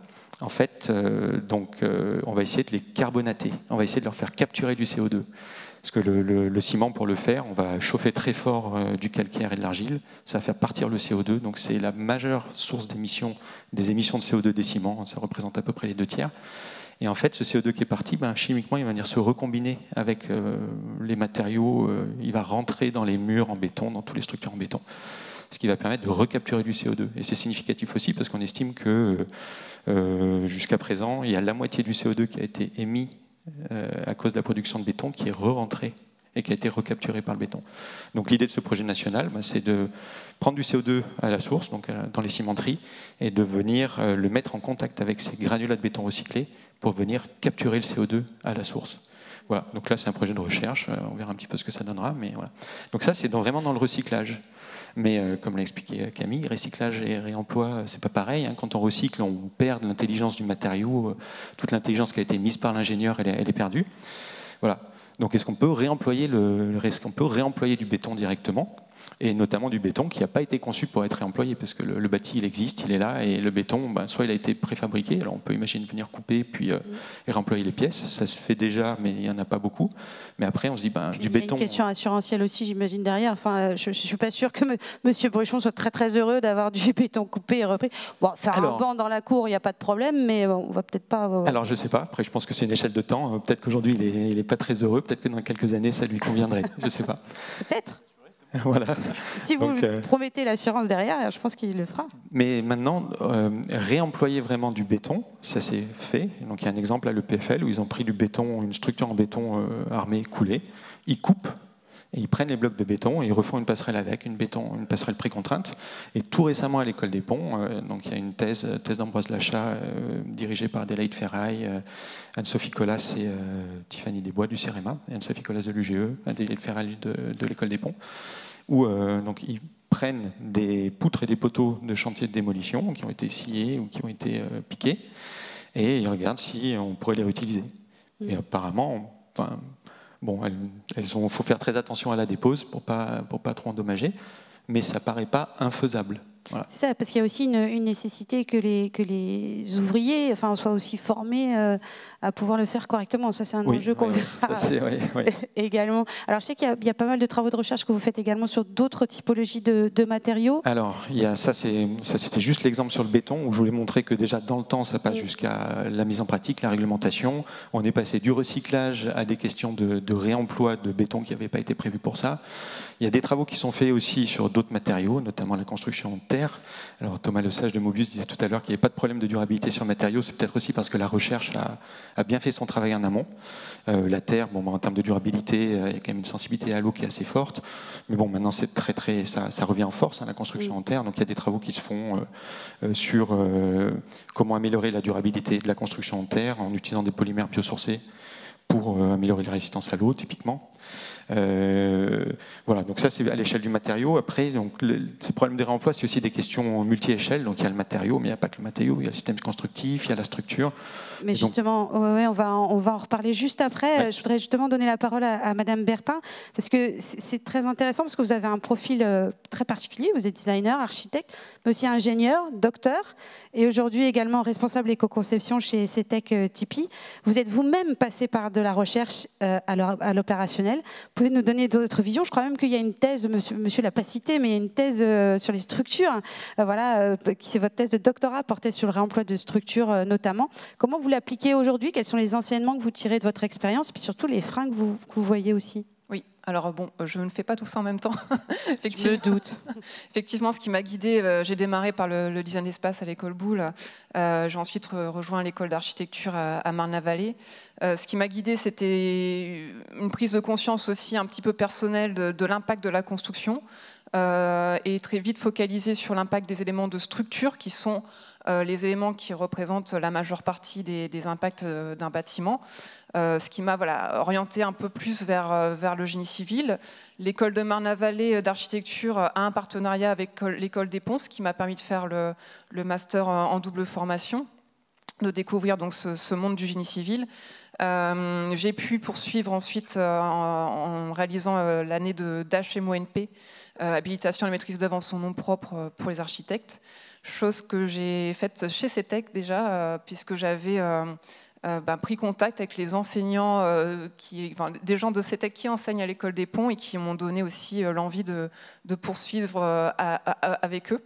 en fait, on va essayer de les carbonater. On va essayer de leur faire capturer du CO2. Parce que le ciment, pour le faire, on va chauffer très fort du calcaire et de l'argile. Ça va faire partir le CO2. Donc c'est la majeure source des émissions de CO2 des ciments. Ça représente à peu près les 2 tiers. Et en fait, ce CO2 qui est parti, chimiquement, il va venir se recombiner avec les matériaux, il va rentrer dans les murs en béton, dans toutes les structures en béton, ce qui va permettre de recapturer du CO2. Et c'est significatif aussi parce qu'on estime que jusqu'à présent, il y a la moitié du CO2 qui a été émis à cause de la production de béton qui est re-rentré et qui a été recapturé par le béton. Donc l'idée de ce projet national, c'est de prendre du CO2 à la source, donc dans les cimenteries, et de venir le mettre en contact avec ces granulats de béton recyclés pour venir capturer le CO2 à la source. Voilà. Donc là, c'est un projet de recherche, on verra un petit peu ce que ça donnera, mais voilà. Donc ça, c'est vraiment dans le recyclage. Mais comme l'a expliqué Camille, recyclage et réemploi, c'est pas pareil. Hein. Quand on recycle, on perd de l'intelligence du matériau. Toute l'intelligence qui a été mise par l'ingénieur, elle est perdue. Voilà. Donc est-ce qu'on peut réemployer qu'on peut réemployer du béton directement, et notamment du béton qui n'a pas été conçu pour être réemployé, parce que le bâti, il existe, il est là, et le béton, soit il a été préfabriqué, alors on peut imaginer venir couper puis et réemployer les pièces, ça se fait déjà, mais il n'y en a pas beaucoup. Mais après, on se dit, du béton... Il y a une question assurantielle aussi, j'imagine, derrière. Enfin, je ne suis pas sûre que M. Bruchon soit très très heureux d'avoir du béton coupé et repris. Bon, faire un banc dans la cour, il n'y a pas de problème, mais on va peut-être pas... Alors, je ne sais pas. Après, je pense que c'est une échelle de temps. Peut-être qu'aujourd'hui, il n'est pas très heureux. Peut-être que dans quelques années, ça lui conviendrait. Je ne sais pas. Peut-être. Voilà. Si vous promettez l'assurance derrière, je pense qu'il le fera. Mais maintenant, réemployer vraiment du béton, ça s'est fait. Donc il y a un exemple à l'EPFL où ils ont pris du béton, une structure en béton armé coulée, ils coupent et ils prennent les blocs de béton et ils refont une passerelle avec, une passerelle précontrainte. Et tout récemment à l'école des ponts, donc il y a une thèse d'Ambroise Lachat dirigée par Adélaïde Ferraille, Anne-Sophie Collas et Tiffany Desbois du CEREMA, et Anne-Sophie Collas de l'UGE, Adélaïde Ferraille de l'école des ponts, où donc ils prennent des poutres et des poteaux de chantier de démolition qui ont été sciés ou qui ont été piqués, et ils regardent si on pourrait les réutiliser. Et apparemment, il faut faire très attention à la dépose pour pas trop endommager, mais ça paraît pas infaisable. Voilà. C'est ça, parce qu'il y a aussi une nécessité que les ouvriers soient aussi formés à pouvoir le faire correctement. Ça, c'est un enjeu qu'on verra également. Alors, je sais qu'il y a pas mal de travaux de recherche que vous faites également sur d'autres typologies de matériaux. Alors, c'était juste l'exemple sur le béton, où je voulais montrer que déjà, dans le temps, ça passe jusqu'à la mise en pratique, la réglementation. On est passé du recyclage à des questions de réemploi de béton qui n'avaient pas été prévues pour ça. Il y a des travaux qui sont faits aussi sur d'autres matériaux, notamment la construction en terre. Alors Thomas Lesage de Mobius disait tout à l'heure qu'il n'y avait pas de problème de durabilité sur le matériau. C'est peut-être aussi parce que la recherche a bien fait son travail en amont. La terre, en termes de durabilité, il y a quand même une sensibilité à l'eau qui est assez forte. Mais bon, maintenant c'est ça revient en force, la construction en terre. Donc il y a des travaux qui se font sur comment améliorer la durabilité de la construction en terre en utilisant des polymères biosourcés pour améliorer la résistance à l'eau, typiquement. Voilà, donc ça c'est à l'échelle du matériau. Après, ces problèmes de réemploi, c'est aussi des questions multi-échelles. Donc il y a le matériau, mais il n'y a pas que le matériau, il y a le système constructif, il y a la structure. Mais justement, on va en reparler juste après. Ouais. Je voudrais justement donner la parole à Madame Bertin, parce que c'est très intéressant, parce que vous avez un profil très particulier. Vous êtes designer, architecte, mais aussi ingénieur, docteur, et aujourd'hui également responsable éco-conception chez CETEC Tipeee. Vous êtes vous-même passé par de la recherche à l'opérationnel. Vous pouvez nous donner d'autres visions? Je crois même qu'il y a une thèse, monsieur l'a pas cité, mais il y a une thèse sur les structures. C'est votre thèse de doctorat portée sur le réemploi de structures notamment. Comment vous l'appliquez aujourd'hui? Quels sont les enseignements que vous tirez de votre expérience? Et puis surtout les freins que vous voyez aussi. Oui, alors je ne fais pas tout ça en même temps. Je me doute. Effectivement, ce qui m'a guidée, j'ai démarré par le design d'espace à l'école Boulle. J'ai ensuite rejoint l'école d'architecture à Marne-la-Vallée. Ce qui m'a guidée, c'était une prise de conscience aussi un petit peu personnelle de l'impact de la construction et très vite focalisée sur l'impact des éléments de structure qui sont les éléments qui représentent la majeure partie des impacts d'un bâtiment. Ce qui m'a orienté un peu plus vers le génie civil. L'école de Marne-la-Vallée d'architecture a un partenariat avec l'école des Ponts, ce qui m'a permis de faire le master en double formation, de découvrir donc ce monde du génie civil. J'ai pu poursuivre ensuite en réalisant l'année d'HMONP, habilitation à la maîtrise d'œuvre en son nom propre pour les architectes, chose que j'ai faite chez CETEC déjà, puisque j'avais pris contact avec les enseignants, des gens de CETEC qui enseignent à l'école des Ponts et qui m'ont donné aussi l'envie de poursuivre avec eux.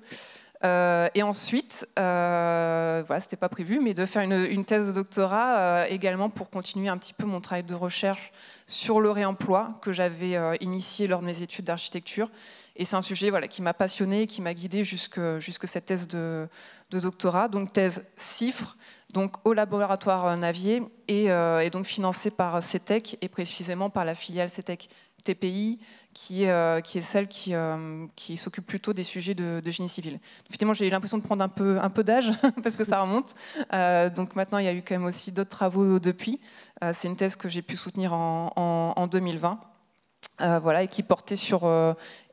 Et ensuite, voilà, c'était pas prévu, mais de faire une thèse de doctorat également pour continuer un petit peu mon travail de recherche sur le réemploi que j'avais initié lors de mes études d'architecture. Et c'est un sujet voilà, qui m'a passionné, qui m'a guidé jusque cette thèse de doctorat, donc thèse CIFRE, donc au laboratoire Navier, et donc financée par CETEC, et précisément par la filiale CETEC TPI, qui est celle qui s'occupe plutôt des sujets de génie civil. Effectivement, j'ai eu l'impression de prendre un peu d'âge, parce que ça remonte. Donc maintenant, il y a eu quand même aussi d'autres travaux depuis. C'est une thèse que j'ai pu soutenir en 2020. Voilà, et qui portait sur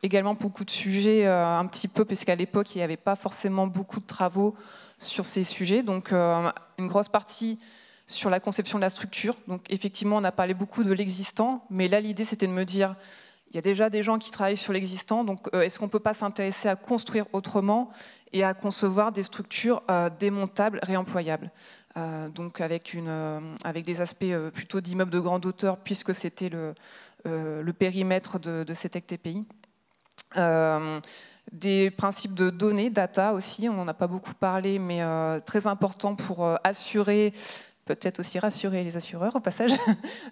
également beaucoup de sujets, un petit peu, puisqu'à l'époque, il n'y avait pas forcément beaucoup de travaux sur ces sujets. Donc, une grosse partie sur la conception de la structure. Donc, effectivement, on a parlé beaucoup de l'existant, mais là, l'idée, c'était de me dire, il y a déjà des gens qui travaillent sur l'existant, donc est-ce qu'on ne peut pas s'intéresser à construire autrement et à concevoir des structures démontables, réemployables, donc avec des aspects plutôt d'immeubles de grande hauteur, puisque c'était le périmètre de CETEC TPI. Des principes de données, data aussi, on n'en a pas beaucoup parlé, mais très important pour assurer, peut-être aussi rassurer les assureurs au passage,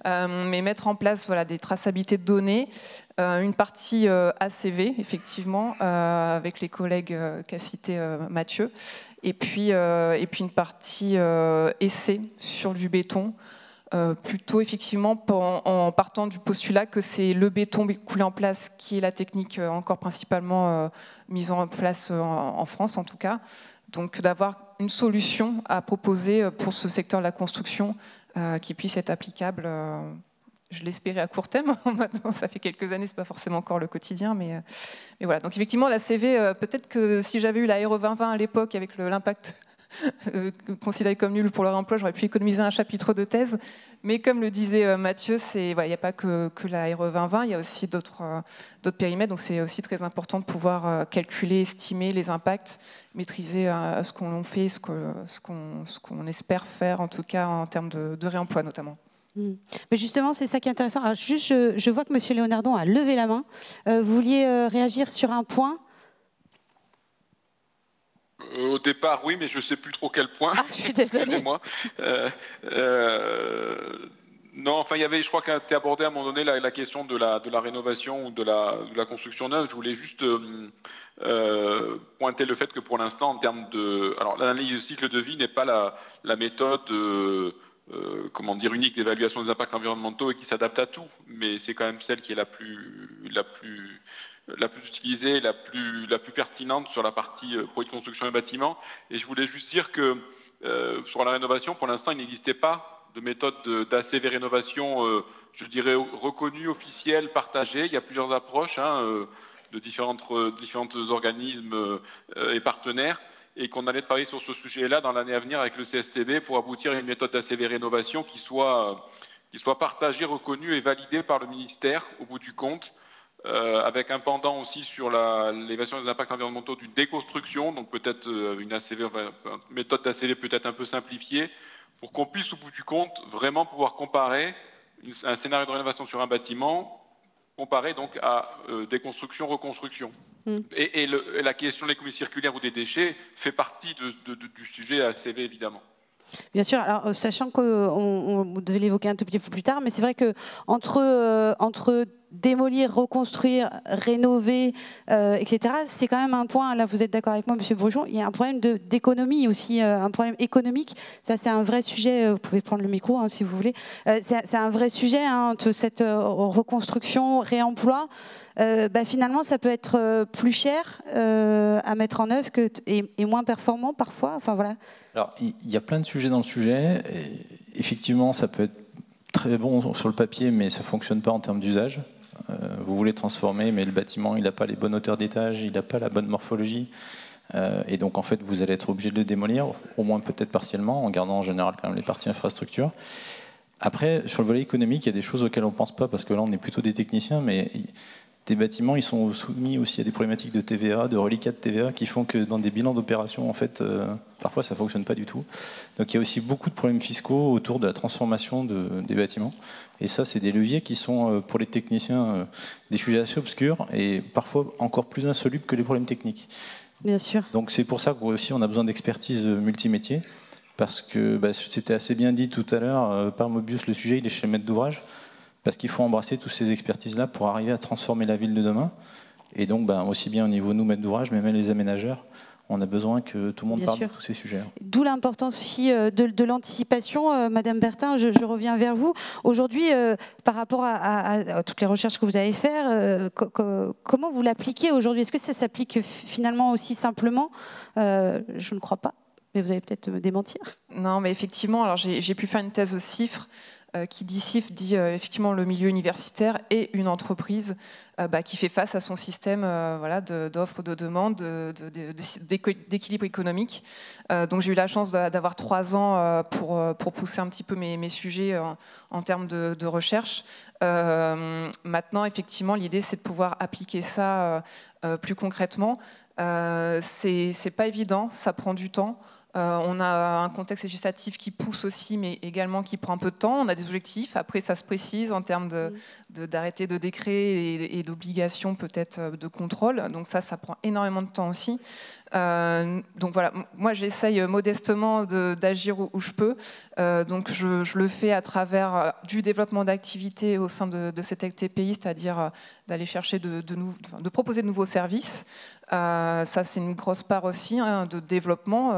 mais mettre en place voilà, des traçabilités de données, une partie ACV, effectivement, avec les collègues qu'a cité Mathieu, et puis une partie essai sur du béton, plutôt effectivement en partant du postulat que c'est le béton coulé en place qui est la technique encore principalement mise en place en France en tout cas. Donc d'avoir une solution à proposer pour ce secteur de la construction qui puisse être applicable, je l'espérais à court terme, maintenant ça fait quelques années, c'est pas forcément encore le quotidien, mais voilà. Donc effectivement la CV, peut-être que si j'avais eu la RE 2020 à l'époque avec l'impact considéré comme nul pour leur emploi, j'aurais pu économiser un chapitre de thèse. Mais comme le disait Mathieu, il n'y a pas que la RE 2020, il y a aussi d'autres périmètres. Donc c'est aussi très important de pouvoir calculer, estimer les impacts, maîtriser ce qu'on fait, ce qu'on espère faire, en tout cas en termes de réemploi notamment. Mais justement, c'est ça qui est intéressant. Alors, juste, je vois que M. Léonardon a levé la main. Vous vouliez réagir sur un point ? Au départ, oui, mais je ne sais plus trop quel point. Ah, je suis désolée. Moi. Non, enfin, il y avait, je crois qu'a été abordé à un moment donné la question de la rénovation ou de la construction neuve. Je voulais juste pointer le fait que pour l'instant, en termes de... Alors, l'analyse de cycle de vie n'est pas la méthode... comment dire, unique d'évaluation des impacts environnementaux et qui s'adapte à tout, mais c'est quand même celle qui est la plus utilisée, la plus pertinente sur la partie produit de construction et bâtiment. Et je voulais juste dire que sur la rénovation, pour l'instant, il n'existait pas de méthode d'ACV rénovation, je dirais, reconnue, officielle, partagée. Il y a plusieurs approches de différents organismes et partenaires, et qu'on allait travailler sur ce sujet-là dans l'année à venir avec le CSTB pour aboutir à une méthode d'ACV rénovation qui soit partagée, reconnue et validée par le ministère au bout du compte, avec un pendant aussi sur l'évaluation des impacts environnementaux d'une déconstruction, donc peut-être une méthode d'ACV peut-être un peu simplifiée, pour qu'on puisse au bout du compte vraiment pouvoir comparer un scénario de rénovation sur un bâtiment, comparé donc à déconstruction, reconstruction. Et la question de l'économie circulaire ou des déchets fait partie du sujet ACV, évidemment. Bien sûr, alors, sachant qu'on devait l'évoquer un tout petit peu plus tard, mais c'est vrai qu'entre démolir, reconstruire, rénover, etc., c'est quand même un point, là vous êtes d'accord avec moi, Monsieur Brujon, il y a un problème d'économie aussi, un problème économique. Ça c'est un vrai sujet, vous pouvez prendre le micro si vous voulez, c'est un vrai sujet, cette reconstruction, réemploi. Finalement, ça peut être plus cher à mettre en œuvre et moins performant parfois. Enfin, voilà. Alors, il y a plein de sujets dans le sujet. Et effectivement, ça peut être très bon sur le papier, mais ça ne fonctionne pas en termes d'usage. Vous voulez transformer, mais le bâtiment, il n'a pas les bonnes hauteurs d'étage, il n'a pas la bonne morphologie. Et donc, en fait, vous allez être obligé de le démolir, au moins peut-être partiellement, en gardant en général quand même les parties infrastructures. Après, sur le volet économique, il y a des choses auxquelles on ne pense pas, parce que là, on est plutôt des techniciens, mais des bâtiments, ils sont soumis aussi à des problématiques de TVA, de reliquat de TVA, qui font que dans des bilans d'opération, en fait, parfois ça ne fonctionne pas du tout. Donc il y a aussi beaucoup de problèmes fiscaux autour de la transformation des bâtiments. Et ça, c'est des leviers qui sont, pour les techniciens, des sujets assez obscurs et parfois encore plus insolubles que les problèmes techniques. Bien sûr. Donc c'est pour ça qu'aussi on a besoin d'expertise multimétier, parce que c'était assez bien dit tout à l'heure par Mobius, le sujet il est chez le maître d'ouvrage. Parce qu'il faut embrasser toutes ces expertises-là pour arriver à transformer la ville de demain. Et donc, aussi bien au niveau nous, maîtres d'ouvrage, mais même les aménageurs, on a besoin que tout le monde parle de tous ces sujets. D'où l'importance aussi de l'anticipation. Madame Bertin, je reviens vers vous. Aujourd'hui, par rapport à toutes les recherches que vous avez faites, comment vous l'appliquez aujourd'hui? Est-ce que ça s'applique finalement aussi simplement? Je ne crois pas, mais vous allez peut-être me démentir. Non, mais effectivement, alors j'ai pu faire une thèse au CIFRE, qui dit CIFRE dit effectivement le milieu universitaire et une entreprise qui fait face à son système d'offres, de demandes, d'équilibre économique. Donc j'ai eu la chance d'avoir 3 ans pour pousser un petit peu mes sujets en termes de recherche. Maintenant, effectivement, l'idée c'est de pouvoir appliquer ça plus concrètement. C'est pas évident, ça prend du temps. On a un contexte législatif qui pousse aussi, mais également qui prend un peu de temps. On a des objectifs, après ça se précise en termes d'arrêtés de décret et d'obligations peut-être de contrôle. Donc ça prend énormément de temps aussi. Donc voilà, moi j'essaye modestement d'agir où je peux. Donc je le fais à travers du développement d'activités au sein de cette TPI, c'est-à-dire d'aller chercher de proposer de nouveaux services. Ça c'est une grosse part aussi de développement.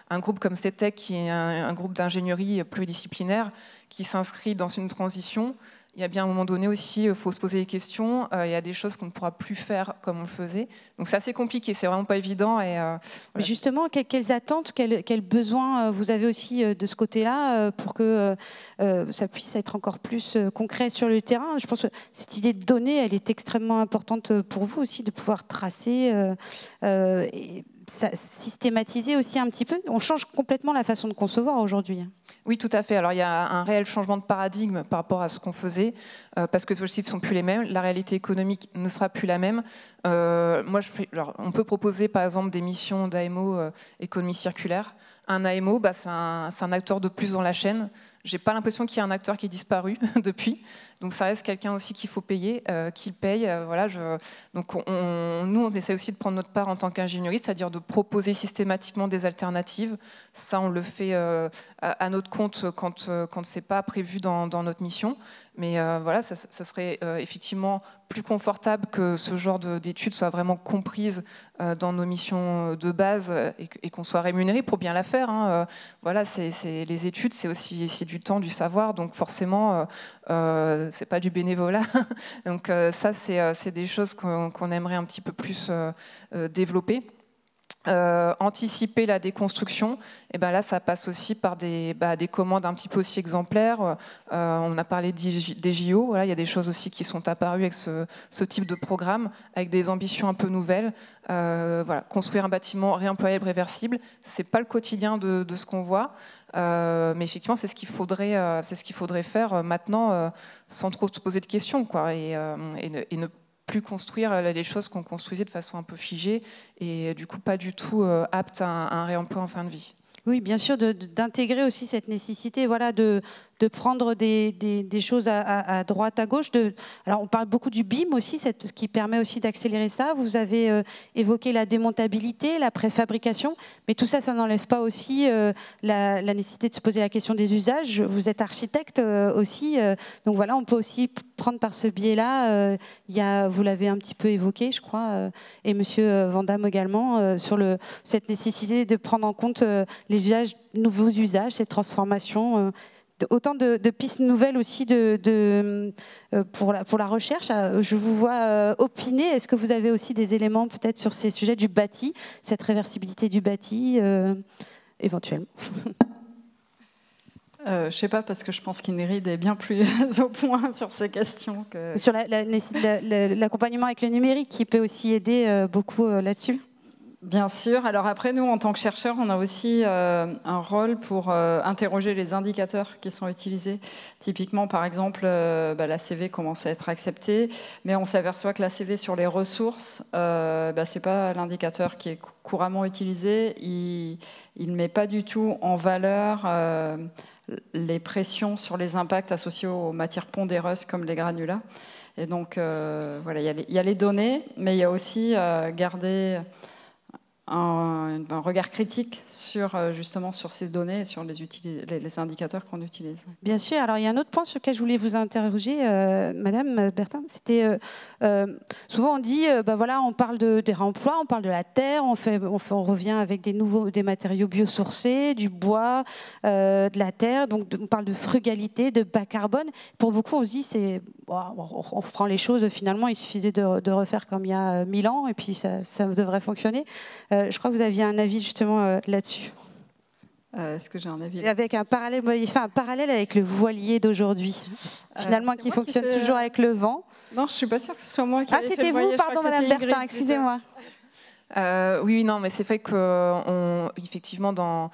Un groupe comme CETEC, qui est un groupe d'ingénierie pluridisciplinaire qui s'inscrit dans une transition, il y a bien un moment donné aussi, il faut se poser des questions. Il y a des choses qu'on ne pourra plus faire comme on le faisait. Donc c'est assez compliqué, c'est vraiment pas évident. Et, voilà. Mais justement, quelles attentes, quels besoins vous avez aussi de ce côté-là pour que ça puisse être encore plus concret sur le terrain? Je pense que cette idée de données, elle est extrêmement importante pour vous aussi, de pouvoir tracer et systématiser aussi un petit peu. On change complètement la façon de concevoir aujourd'hui. Oui, tout à fait. Alors il y a un réel changement de paradigme par rapport à ce qu'on faisait, parce que les objectifs ne sont plus les mêmes, la réalité économique ne sera plus la même. On peut proposer par exemple des missions d'AMO, économie circulaire. Un AMO, c'est un acteur de plus dans la chaîne. J'ai pas l'impression qu'il y a un acteur qui est disparu depuis. Donc ça reste quelqu'un aussi qu'il faut payer, qu'il paye. Donc nous, on essaie aussi de prendre notre part en tant qu'ingénierie, c'est-à-dire de proposer systématiquement des alternatives. Ça, on le fait à notre compte quand c'est pas prévu dans notre mission. Mais ça serait effectivement plus confortable que ce genre d'études soit vraiment comprise dans nos missions de base et qu'on soit rémunéré pour bien la faire. Les études, c'est aussi du temps, du savoir, donc forcément, c'est pas du bénévolat. Donc ça, c'est des choses qu'on aimerait un petit peu plus développer. Anticiper la déconstruction, et là ça passe aussi par des commandes un petit peu aussi exemplaires. On a parlé des JO, il y a des choses aussi qui sont apparues avec ce type de programme, avec des ambitions un peu nouvelles. Construire un bâtiment réemployable, réversible, c'est pas le quotidien de ce qu'on voit, mais effectivement c'est ce qu'il faudrait faire maintenant, sans trop se poser de questions, et ne plus construire les choses qu'on construisait de façon un peu figée et du coup pas du tout apte à un réemploi en fin de vie. Oui, bien sûr, d'intégrer aussi cette nécessité de prendre des choses à droite, à gauche. Alors, on parle beaucoup du BIM aussi, ce qui permet aussi d'accélérer ça. Vous avez évoqué la démontabilité, la préfabrication, mais tout ça, ça n'enlève pas aussi la nécessité de se poser la question des usages. Vous êtes architecte aussi, donc voilà, on peut aussi prendre par ce biais-là. Vous l'avez un petit peu évoqué, je crois, et Monsieur Vandamme également, sur cette nécessité de prendre en compte les usages, nouveaux usages, cette transformation. Autant de pistes nouvelles aussi pour la recherche. Je vous vois opiner. Est-ce que vous avez aussi des éléments peut-être sur ces sujets du bâti, cette réversibilité du bâti, éventuellement? Je ne sais pas, parce que je pense qu'Ingrid est bien plus au point sur ces questions. Sur l'accompagnement avec le numérique, qui peut aussi aider beaucoup là-dessus. Bien sûr. Alors après, nous, en tant que chercheurs, on a aussi un rôle pour interroger les indicateurs qui sont utilisés. Typiquement, par exemple, l'ACV commence à être accepté, mais on s'aperçoit que l'ACV sur les ressources, c'est pas l'indicateur qui est couramment utilisé. Il ne met pas du tout en valeur les pressions sur les impacts associés aux matières pondéreuses comme les granulats. Et donc, voilà, il y a les données, mais il y a aussi garder un regard critique sur, justement sur ces données et sur les indicateurs qu'on utilise. Bien sûr. Alors, il y a un autre point sur lequel je voulais vous interroger, Madame Bertin. C'était souvent on dit, voilà, on parle des réemplois, on parle de la terre, on revient avec des matériaux biosourcés, du bois, de la terre. Donc, on parle de frugalité, de bas carbone. Pour beaucoup, on se dit, on reprend les choses. Finalement, il suffisait de refaire comme il y a 1000 ans, et puis ça devrait fonctionner. Je crois que vous aviez un avis justement là-dessus. Est-ce que j'ai un avis? Avec un parallèle, il fait un parallèle avec le voilier d'aujourd'hui, finalement, qui fonctionne toujours avec le vent. Non, je ne suis pas sûre que ce soit moi qui ai fait le c'était voilier. vous, pardon, Madame Bertin, excusez-moi. Oui, non, mais c'est vrai que effectivement, dans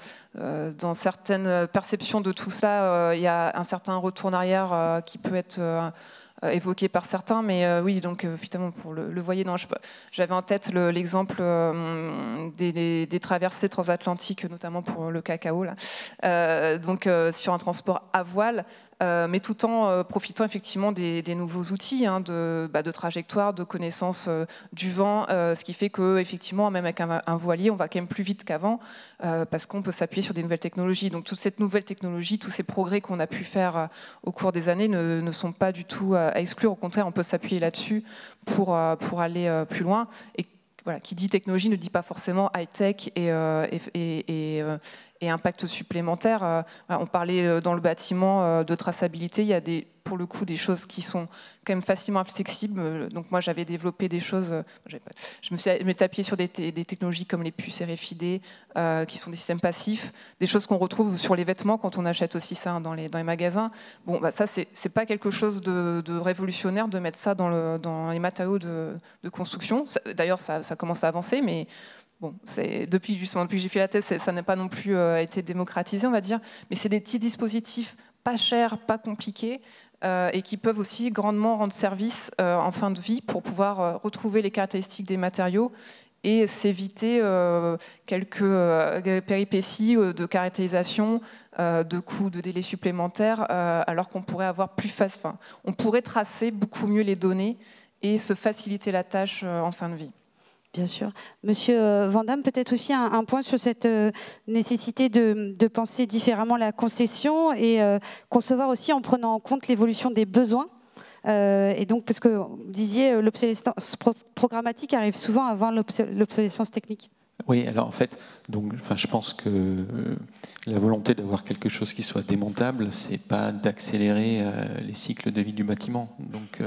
certaines perceptions de tout ça, il y a un certain retour en arrière qui peut être évoqué par certains, mais oui, donc finalement pour le voilier, non, j'avais en tête l'exemple des traversées transatlantiques, notamment pour le cacao, là. Donc sur un transport à voile, mais tout en profitant effectivement des nouveaux outils de trajectoire, de connaissance du vent, ce qui fait que effectivement, même avec un voilier, on va quand même plus vite qu'avant, parce qu'on peut s'appuyer sur des nouvelles technologies. Donc toute cette nouvelle technologie, tous ces progrès qu'on a pu faire au cours des années ne sont pas du tout à exclure. Au contraire, on peut s'appuyer là-dessus pour aller plus loin. Et voilà, qui dit technologie ne dit pas forcément high-tech et impact supplémentaire. On parlait dans le bâtiment de traçabilité. Il y a pour le coup des choses qui sont quand même facilement accessibles. Donc moi j'avais développé des choses, je m'étais appuyée sur des technologies comme les puces RFID, qui sont des systèmes passifs, des choses qu'on retrouve sur les vêtements quand on achète aussi ça dans les magasins. Bon, ça c'est pas quelque chose de révolutionnaire de mettre ça dans les matériaux de construction. D'ailleurs ça commence à avancer, mais bon, depuis que j'ai fait la thèse, ça n'a pas non plus été démocratisé, on va dire. Mais c'est des petits dispositifs pas chers, pas compliqués, et qui peuvent aussi grandement rendre service en fin de vie pour pouvoir retrouver les caractéristiques des matériaux et s'éviter quelques péripéties de caractérisation, de coûts, de délais supplémentaires, alors qu'on pourrait avoir on pourrait tracer beaucoup mieux les données et se faciliter la tâche en fin de vie. Bien sûr. Monsieur Vandamme, peut-être aussi un point sur cette nécessité de penser différemment la concession et concevoir aussi en prenant en compte l'évolution des besoins. Et donc, parce que vous disiez, l'obsolescence programmatique arrive souvent avant l'obsolescence technique. Oui, alors en fait, je pense que la volonté d'avoir quelque chose qui soit démontable, c'est pas d'accélérer les cycles de vie du bâtiment. Donc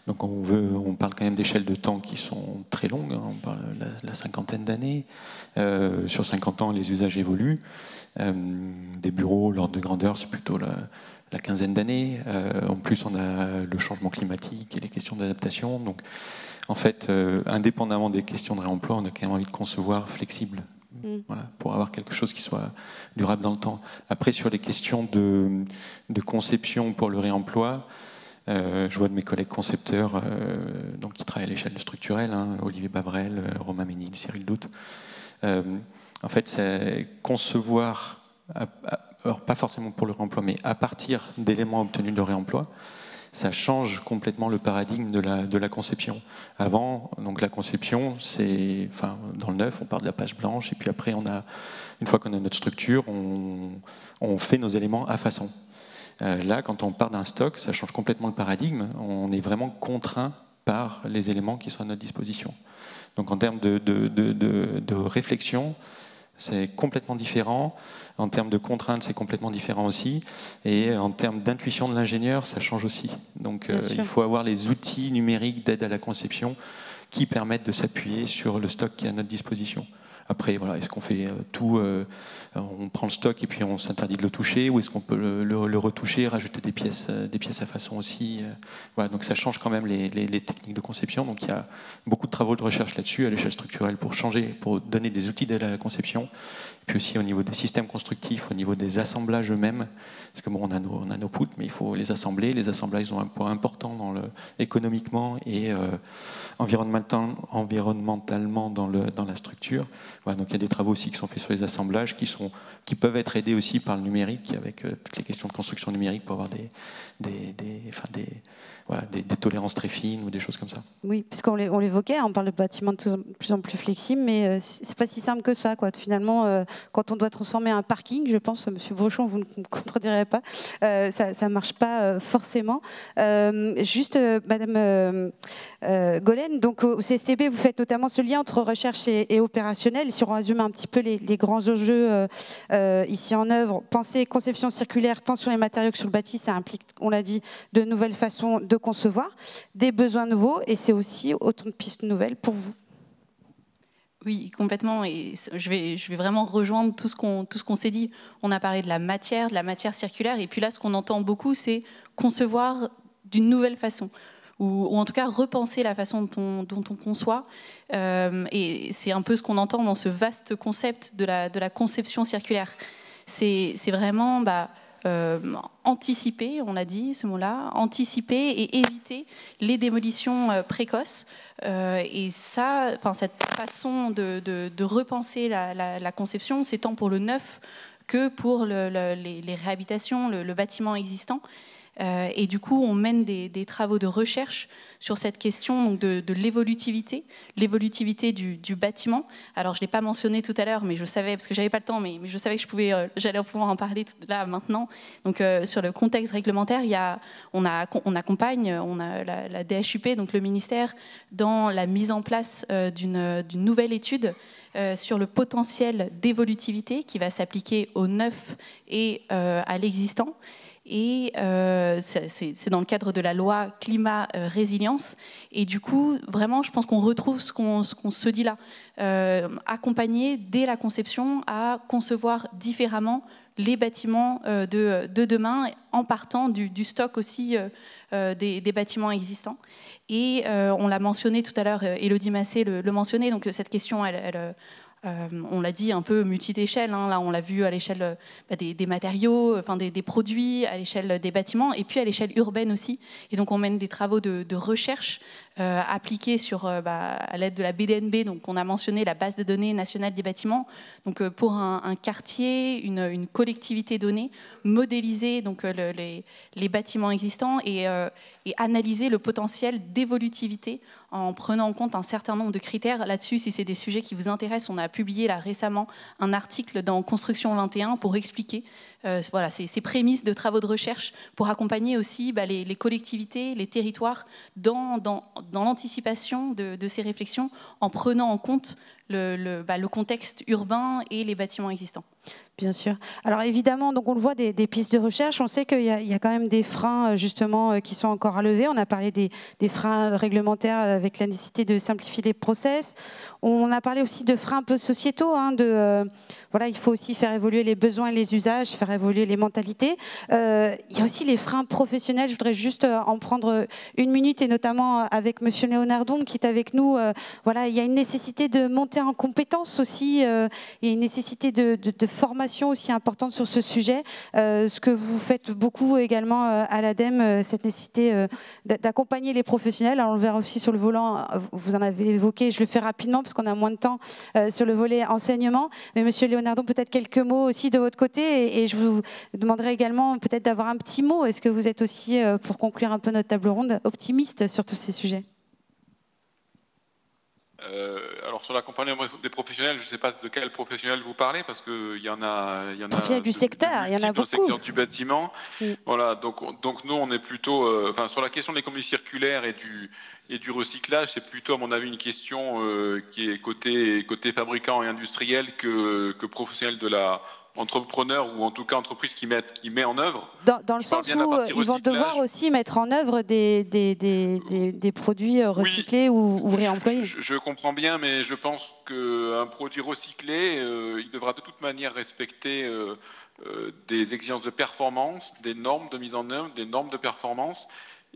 on parle quand même d'échelles de temps qui sont très longues, on parle de la cinquantaine d'années. Sur 50 ans, les usages évoluent. Des bureaux, l'ordre de grandeur, c'est plutôt la quinzaine d'années. En plus, on a le changement climatique et les questions d'adaptation. Donc, en fait, indépendamment des questions de réemploi, on a quand même envie de concevoir flexible, voilà, pour avoir quelque chose qui soit durable dans le temps. Après, sur les questions de conception pour le réemploi, je vois de mes collègues concepteurs qui travaillent à l'échelle structurelle, Olivier Bavrel, Romain Ménil, Cyril Doute. En fait, c'est concevoir, alors pas forcément pour le réemploi, mais à partir d'éléments obtenus de réemploi, ça change complètement le paradigme de la conception. Avant, donc la conception, c'est, dans le neuf, on part de la page blanche, et puis après, une fois qu'on a notre structure, on fait nos éléments à façon. Là, quand on part d'un stock, ça change complètement le paradigme. On est vraiment contraint par les éléments qui sont à notre disposition. Donc en termes de réflexion, c'est complètement différent. En termes de contraintes, c'est complètement différent aussi. Et en termes d'intuition de l'ingénieur, ça change aussi. Donc il faut avoir les outils numériques d'aide à la conception qui permettent de s'appuyer sur le stock qui est à notre disposition. Après, voilà, est-ce qu'on fait tout, on prend le stock et puis on s'interdit de le toucher, ou est-ce qu'on peut le retoucher, rajouter des pièces à façon aussi voilà, donc ça change quand même les techniques de conception. Donc il y a beaucoup de travaux de recherche là-dessus à l'échelle structurelle pour changer, pour donner des outils d'aide à la conception. Et puis aussi au niveau des systèmes constructifs, au niveau des assemblages eux-mêmes, parce que bon, on a nos poutres, mais il faut les assembler. Les assemblages ont un poids important économiquement et environnementalement dans la structure. Voilà, donc il y a des travaux aussi qui sont faits sur les assemblages qui peuvent être aidés aussi par le numérique, avec toutes les questions de construction numérique pour avoir des tolérances très fines ou des choses comme ça. Oui, puisqu'on l'évoquait, on parle de bâtiments de plus en plus flexibles, mais c'est pas si simple que ça, quoi. Finalement, quand on doit transformer un parking, je pense, Monsieur Brochon, vous ne me contredirez pas, ça marche pas forcément. Juste, Madame Golen, donc au CSTB, vous faites notamment ce lien entre recherche et opérationnel. Si on résume un petit peu les grands enjeux ici en œuvre, penser conception circulaire tant sur les matériaux que sur le bâti, ça implique, on l'a dit, de nouvelles façons de concevoir, des besoins nouveaux, et c'est aussi autant de pistes nouvelles pour vous. Oui, complètement. Et je vais vraiment rejoindre tout ce qu'on s'est dit. On a parlé de la matière circulaire, et puis là, ce qu'on entend beaucoup, c'est concevoir d'une nouvelle façon, ou en tout cas repenser la façon dont on conçoit. Et c'est un peu ce qu'on entend dans ce vaste concept de la conception circulaire. C'est vraiment anticiper, on l'a dit ce mot-là, anticiper et éviter les démolitions précoces. Et ça, cette façon de repenser la conception, c'est tant pour le neuf que pour les réhabilitations, le bâtiment existant. Et du coup, on mène des travaux de recherche sur cette question donc de l'évolutivité du bâtiment. Alors, je ne l'ai pas mentionné tout à l'heure, mais je savais, parce que je n'avais pas le temps, mais je savais que j'allais pouvoir en parler là, maintenant. Donc, sur le contexte réglementaire, on accompagne la DHUP, donc le ministère, dans la mise en place d'une nouvelle étude sur le potentiel d'évolutivité qui va s'appliquer au neuf et à l'existant. Et c'est dans le cadre de la loi climat résilience. Et du coup, vraiment, je pense qu'on retrouve ce qu'on se dit là. Accompagner dès la conception à concevoir différemment les bâtiments de demain, en partant du stock aussi des bâtiments existants. Et on l'a mentionné tout à l'heure, Élodie Massé le mentionnait, donc cette question, on l'a dit, un peu multi-échelle. Là, on l'a vu à l'échelle des matériaux, des produits, à l'échelle des bâtiments, et puis à l'échelle urbaine aussi. Et donc, on mène des travaux de recherche appliqués à l'aide de la BDNB. Donc, on a mentionné la base de données nationale des bâtiments. Donc, pour un quartier, une collectivité donnée, modéliser donc les bâtiments existants et analyser le potentiel d'évolutivité en prenant en compte un certain nombre de critères. Là-dessus, si c'est des sujets qui vous intéressent, on a publié là récemment un article dans Construction 21 pour expliquer ces prémices de travaux de recherche pour accompagner aussi les collectivités, les territoires dans l'anticipation de ces réflexions en prenant en compte le contexte urbain et les bâtiments existants. Bien sûr. Alors évidemment, donc on le voit des pistes de recherche. On sait qu'il y a quand même des freins justement qui sont encore à lever. On a parlé des freins réglementaires avec la nécessité de simplifier les process. On a parlé aussi de freins un peu sociétaux. Il faut aussi faire évoluer les besoins et les usages, faire évoluer les mentalités. Il y a aussi les freins professionnels. Je voudrais juste en prendre une minute, et notamment avec Monsieur Léonardon qui est avec nous. Il y a une nécessité de monter en compétences aussi. Il y a une nécessité de formation aussi importante sur ce sujet. Ce que vous faites beaucoup également à l'ADEME, cette nécessité d'accompagner les professionnels. Alors on le verra aussi sur le volant, vous en avez évoqué, je le fais rapidement parce qu'on a moins de temps sur le volet enseignement. Mais Monsieur Léonardon, peut-être quelques mots aussi de votre côté, et je vous demanderai également peut-être d'avoir un petit mot. Est-ce que vous êtes aussi, pour conclure un peu notre table ronde, optimiste sur tous ces sujets ? Alors sur l'accompagnement des professionnels, je ne sais pas de quel professionnel vous parlez, parce qu'il y en a professionnels du secteur, il y en a beaucoup. Dans le secteur du bâtiment. Voilà, donc nous on est plutôt, sur la question de l'économie circulaire et du recyclage, c'est plutôt à mon avis une question qui est côté fabricant et industriel que professionnel de entrepreneur ou en tout cas entreprise qui met en œuvre. Dans le sens où ils vont devoir aussi mettre en œuvre des produits recyclés ou réemployés. Je comprends bien, mais je pense qu'un produit recyclé, il devra de toute manière respecter des exigences de performance, des normes de mise en œuvre, des normes de performance,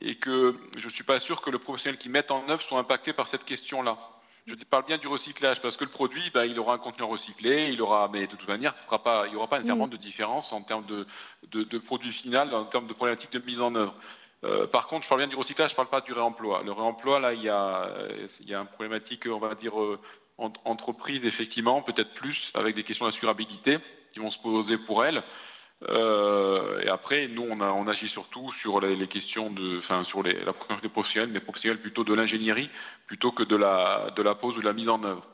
et que je ne suis pas sûr que le professionnel qui met en œuvre soit impacté par cette question-là. Je parle bien du recyclage, parce que le produit, il aura un contenu recyclé, mais de toute manière, il n'y aura pas nécessairement de différence en termes de produit final, en termes de problématique de mise en œuvre. Par contre, je parle bien du recyclage, je ne parle pas du réemploi. Le réemploi, là, il y a une problématique, on va dire, entreprise, effectivement, peut-être plus, avec des questions d'assurabilité qui vont se poser pour elle. Et après, nous, on agit surtout sur les questions sur la production des professionnels, mais professionnels plutôt de l'ingénierie, plutôt que de la pose ou de la mise en œuvre.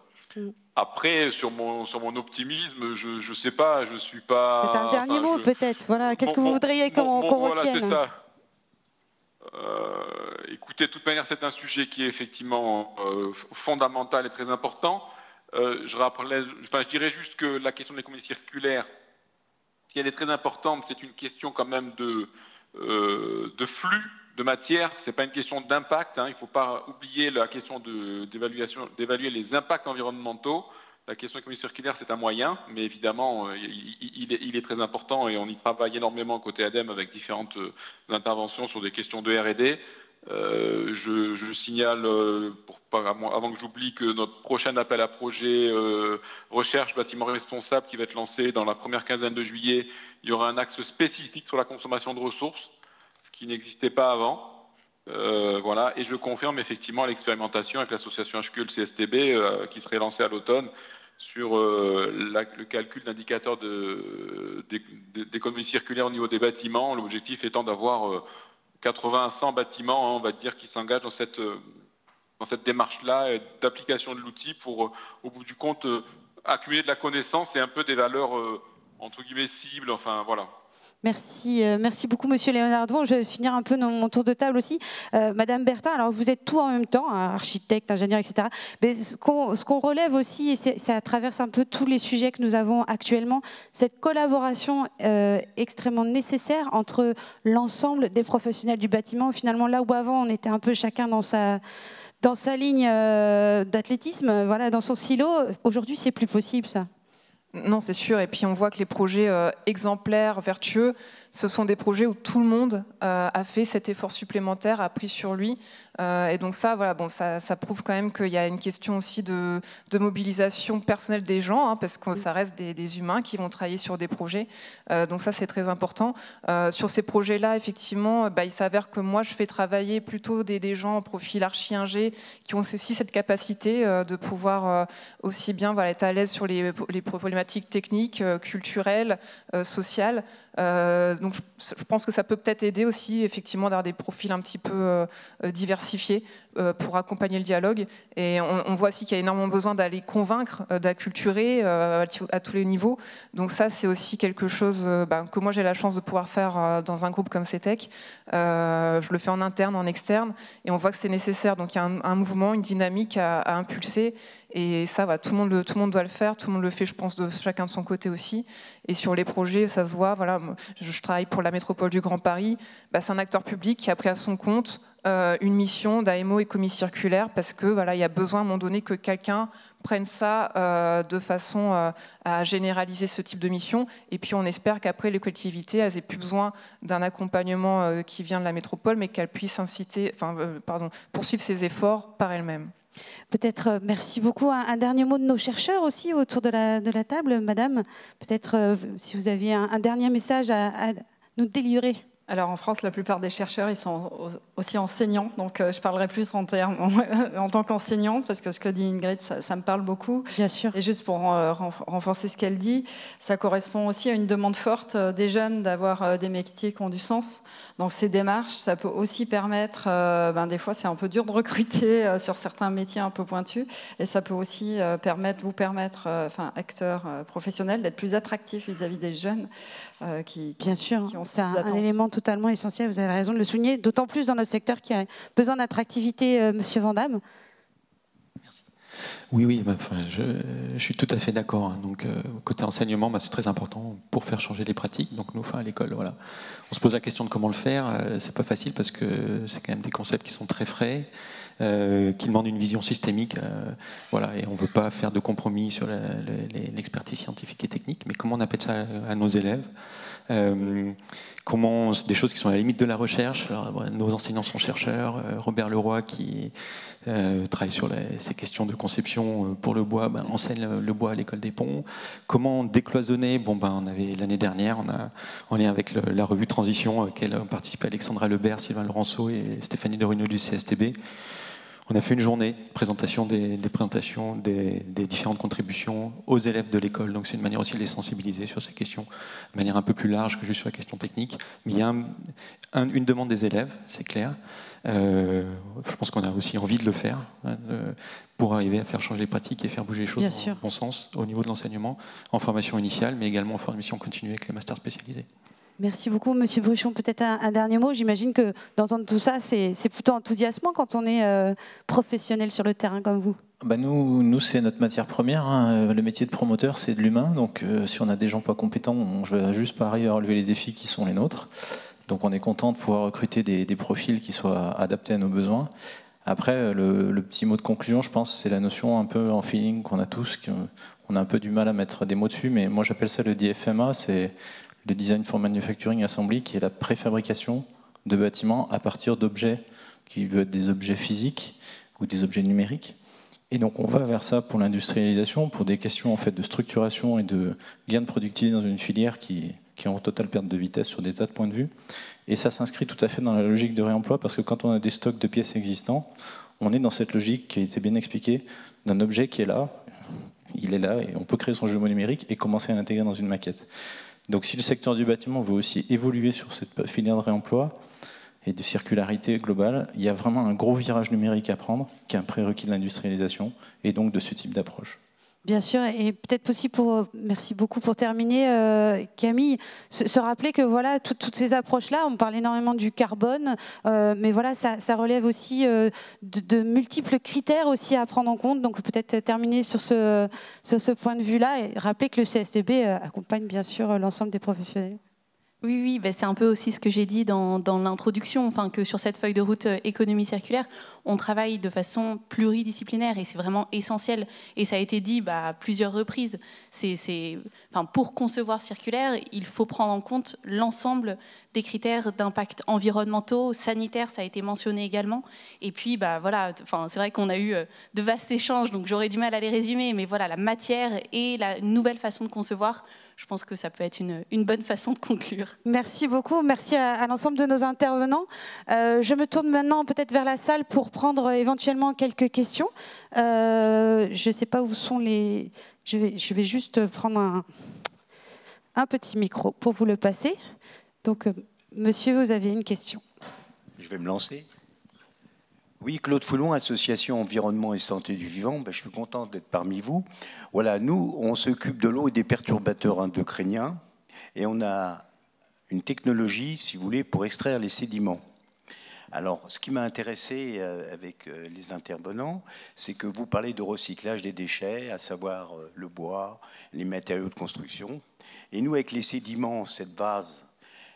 Après, sur mon optimisme, je sais pas, je suis pas... C'est un dernier mot, peut-être. Voilà. Qu'est-ce que vous voudriez qu'on retienne? Voilà, c'est ça. Écoutez, de toute manière, c'est un sujet qui est effectivement fondamental et très important. Je dirais juste que la question de l'économie circulaire, si elle est très importante, c'est une question quand même de flux de matière, ce n'est pas une question d'impact, hein. Il ne faut pas oublier la question d'évaluer les impacts environnementaux. La question de l'économie circulaire, c'est un moyen, mais évidemment, il est très important et on y travaille énormément côté ADEME avec différentes interventions sur des questions de R&D. Je signale, avant que j'oublie, que notre prochain appel à projet recherche bâtiment responsable qui va être lancé dans la première quinzaine de juillet, il y aura un axe spécifique sur la consommation de ressources, ce qui n'existait pas avant. Voilà, et je confirme effectivement l'expérimentation avec l'association HQE, le CSTB, qui serait lancée à l'automne sur le calcul d'indicateurs d'économie circulaire au niveau des bâtiments, l'objectif étant d'avoir 80 à 100 bâtiments, hein, on va dire, qui s'engagent dans cette démarche-là d'application de l'outil pour, au bout du compte, accumuler de la connaissance et un peu des valeurs, entre guillemets, cibles, enfin, voilà. Merci, merci beaucoup, Monsieur Leonardo. Je vais finir un peu dans mon tour de table aussi. Madame Bertin, alors vous êtes tout en même temps, hein, architecte, ingénieur, etc. Mais ce qu'on relève aussi, et ça traverse un peu tous les sujets que nous avons actuellement, cette collaboration extrêmement nécessaire entre l'ensemble des professionnels du bâtiment. Finalement, là où avant, on était un peu chacun dans sa ligne d'athlétisme, voilà, dans son silo, aujourd'hui, c'est plus possible, ça. Non, c'est sûr. Et puis on voit que les projets exemplaires, vertueux, ce sont des projets où tout le monde a fait cet effort supplémentaire, a pris sur lui. Et donc ça, voilà, bon, ça prouve quand même qu'il y a une question aussi de mobilisation personnelle des gens, hein, parce que ça reste des humains qui vont travailler sur des projets. Donc ça, c'est très important. Sur ces projets-là, effectivement, il s'avère que moi, je fais travailler plutôt des gens en profil archi-ingé qui ont aussi cette capacité de pouvoir aussi bien être à l'aise sur les problématiques techniques, culturelles, sociales. Donc je pense que ça peut peut-être aider aussi effectivement d'avoir des profils un petit peu diversifiés pour accompagner le dialogue. Et on voit aussi qu'il y a énormément besoin d'aller convaincre, d'acculturer à tous les niveaux. Donc ça, c'est aussi quelque chose que moi j'ai la chance de pouvoir faire dans un groupe comme CETEC. Je le fais en interne, en externe, et on voit que c'est nécessaire. Donc il y a un mouvement, une dynamique à impulser. Et ça, tout le monde doit le faire, tout le monde le fait, je pense, de chacun de son côté aussi. Et sur les projets, ça se voit. Voilà, je travaille pour la métropole du Grand Paris. C'est un acteur public qui a pris à son compte une mission d'AMO économie circulaire parce que il y a besoin à un moment donné que quelqu'un prenne ça de façon à généraliser ce type de mission. Et puis on espère qu'après les collectivités, elles aient plus besoin d'un accompagnement qui vient de la métropole, mais qu'elles puissent poursuivre ces efforts par elles-mêmes. Peut-être, merci beaucoup. Un dernier mot de nos chercheurs aussi autour de la table, madame. Peut-être si vous aviez un dernier message à nous délivrer. Alors en France, la plupart des chercheurs, ils sont aussi enseignants, donc je parlerai plus en tant qu'enseignante, parce que ce que dit Ingrid, ça me parle beaucoup. Bien sûr. Et juste pour renforcer ce qu'elle dit, ça correspond aussi à une demande forte des jeunes d'avoir des métiers qui ont du sens. Donc ces démarches, ça peut aussi permettre, des fois c'est un peu dur de recruter sur certains métiers un peu pointus, et ça peut aussi vous permettre, acteurs professionnels, d'être plus attractifs vis-à-vis des jeunes qui Bien sûr, qui ont c'est un attentes. élément totalement essentiel, vous avez raison de le souligner, d'autant plus dans notre secteur qui a besoin d'attractivité, Monsieur Vandamme. Merci. Oui, enfin, je suis tout à fait d'accord. Hein. Donc, côté enseignement, c'est très important pour faire changer les pratiques. Donc, nous, à l'école, voilà, on se pose la question de comment le faire. C'est pas facile parce que c'est quand même des concepts qui sont très frais, qui demandent une vision systémique. Voilà, et on veut pas faire de compromis sur l'expertise scientifique et technique. Mais comment on appelle ça à nos élèves? Comment des choses qui sont à la limite de la recherche. Alors, nos enseignants sont chercheurs. Robert Leroy qui travaille sur ces questions de conception pour le bois, enseigne le bois à l'école des ponts. Comment décloisonner? On avait l'année dernière, en lien avec la revue Transition, auquel ont participé Alexandra Lebert, Sylvain Laurenceau et Stéphanie Dorino du CSTB. On a fait une journée, présentations des différentes contributions aux élèves de l'école. Donc c'est une manière aussi de les sensibiliser sur ces questions, de manière un peu plus large que juste sur la question technique. Mais il y a une demande des élèves, c'est clair. Je pense qu'on a aussi envie de le faire, pour arriver à faire changer les pratiques et faire bouger les choses dans le bon sens au niveau de l'enseignement, en formation initiale, mais également en formation continue avec les masters spécialisés. Merci beaucoup, Monsieur Bruchon. Peut-être un dernier mot. J'imagine que d'entendre tout ça, c'est plutôt enthousiasmant quand on est professionnel sur le terrain comme vous. Nous c'est notre matière première. Hein. Le métier de promoteur, c'est de l'humain. Donc, si on a des gens pas compétents, on va juste pas arriver à relever les défis qui sont les nôtres. Donc, on est content de pouvoir recruter des profils qui soient adaptés à nos besoins. Après, le petit mot de conclusion, je pense, c'est la notion un peu en feeling qu'on a tous. On a un peu du mal à mettre des mots dessus, mais moi, j'appelle ça le DFMA. C'est le Design for Manufacturing Assembly, qui est la préfabrication de bâtiments à partir d'objets qui peuvent être des objets physiques ou des objets numériques. Et donc on va vers ça pour l'industrialisation, pour des questions en fait de structuration et de gain de productivité dans une filière qui est en totale perte de vitesse sur des tas de points de vue. Et ça s'inscrit tout à fait dans la logique de réemploi, parce que quand on a des stocks de pièces existants, on est dans cette logique qui a été bien expliquée, d'un objet qui est là, il est là, et on peut créer son jumeau numérique et commencer à l'intégrer dans une maquette. Donc si le secteur du bâtiment veut aussi évoluer sur cette filière de réemploi et de circularité globale, il y a vraiment un gros virage numérique à prendre, qui est un prérequis de l'industrialisation, et donc de ce type d'approche. Bien sûr, et peut-être aussi merci beaucoup pour terminer, Camille, se rappeler que voilà, toutes ces approches-là, on parle énormément du carbone, mais voilà, ça relève aussi de multiples critères aussi à prendre en compte. Donc peut-être terminer sur ce point de vue-là et rappeler que le CSTB accompagne bien sûr l'ensemble des professionnels. Oui, c'est un peu aussi ce que j'ai dit dans l'introduction, que sur cette feuille de route économie circulaire, on travaille de façon pluridisciplinaire et c'est vraiment essentiel. Et ça a été dit à plusieurs reprises. Pour concevoir circulaire, il faut prendre en compte l'ensemble des critères d'impact environnementaux, sanitaires, ça a été mentionné également. Et puis, c'est vrai qu'on a eu de vastes échanges, donc j'aurais du mal à les résumer, mais voilà, la matière et la nouvelle façon de concevoir, je pense que ça peut être une bonne façon de conclure. Merci beaucoup, merci à l'ensemble de nos intervenants. Je me tourne maintenant peut-être vers la salle pour prendre éventuellement quelques questions. Je ne sais pas où sont les... Je vais juste prendre un petit micro pour vous le passer. Donc, monsieur, vous avez une question. Je vais me lancer. Oui, Claude Foulon, Association Environnement et Santé du Vivant. Je suis content d'être parmi vous. Voilà, nous, on s'occupe de l'eau et des perturbateurs endocriniens. Et on a une technologie, si vous voulez, pour extraire les sédiments. Alors, ce qui m'a intéressé avec les intervenants, c'est que vous parlez de recyclage des déchets, à savoir le bois, les matériaux de construction. Et nous, avec les sédiments, cette vase,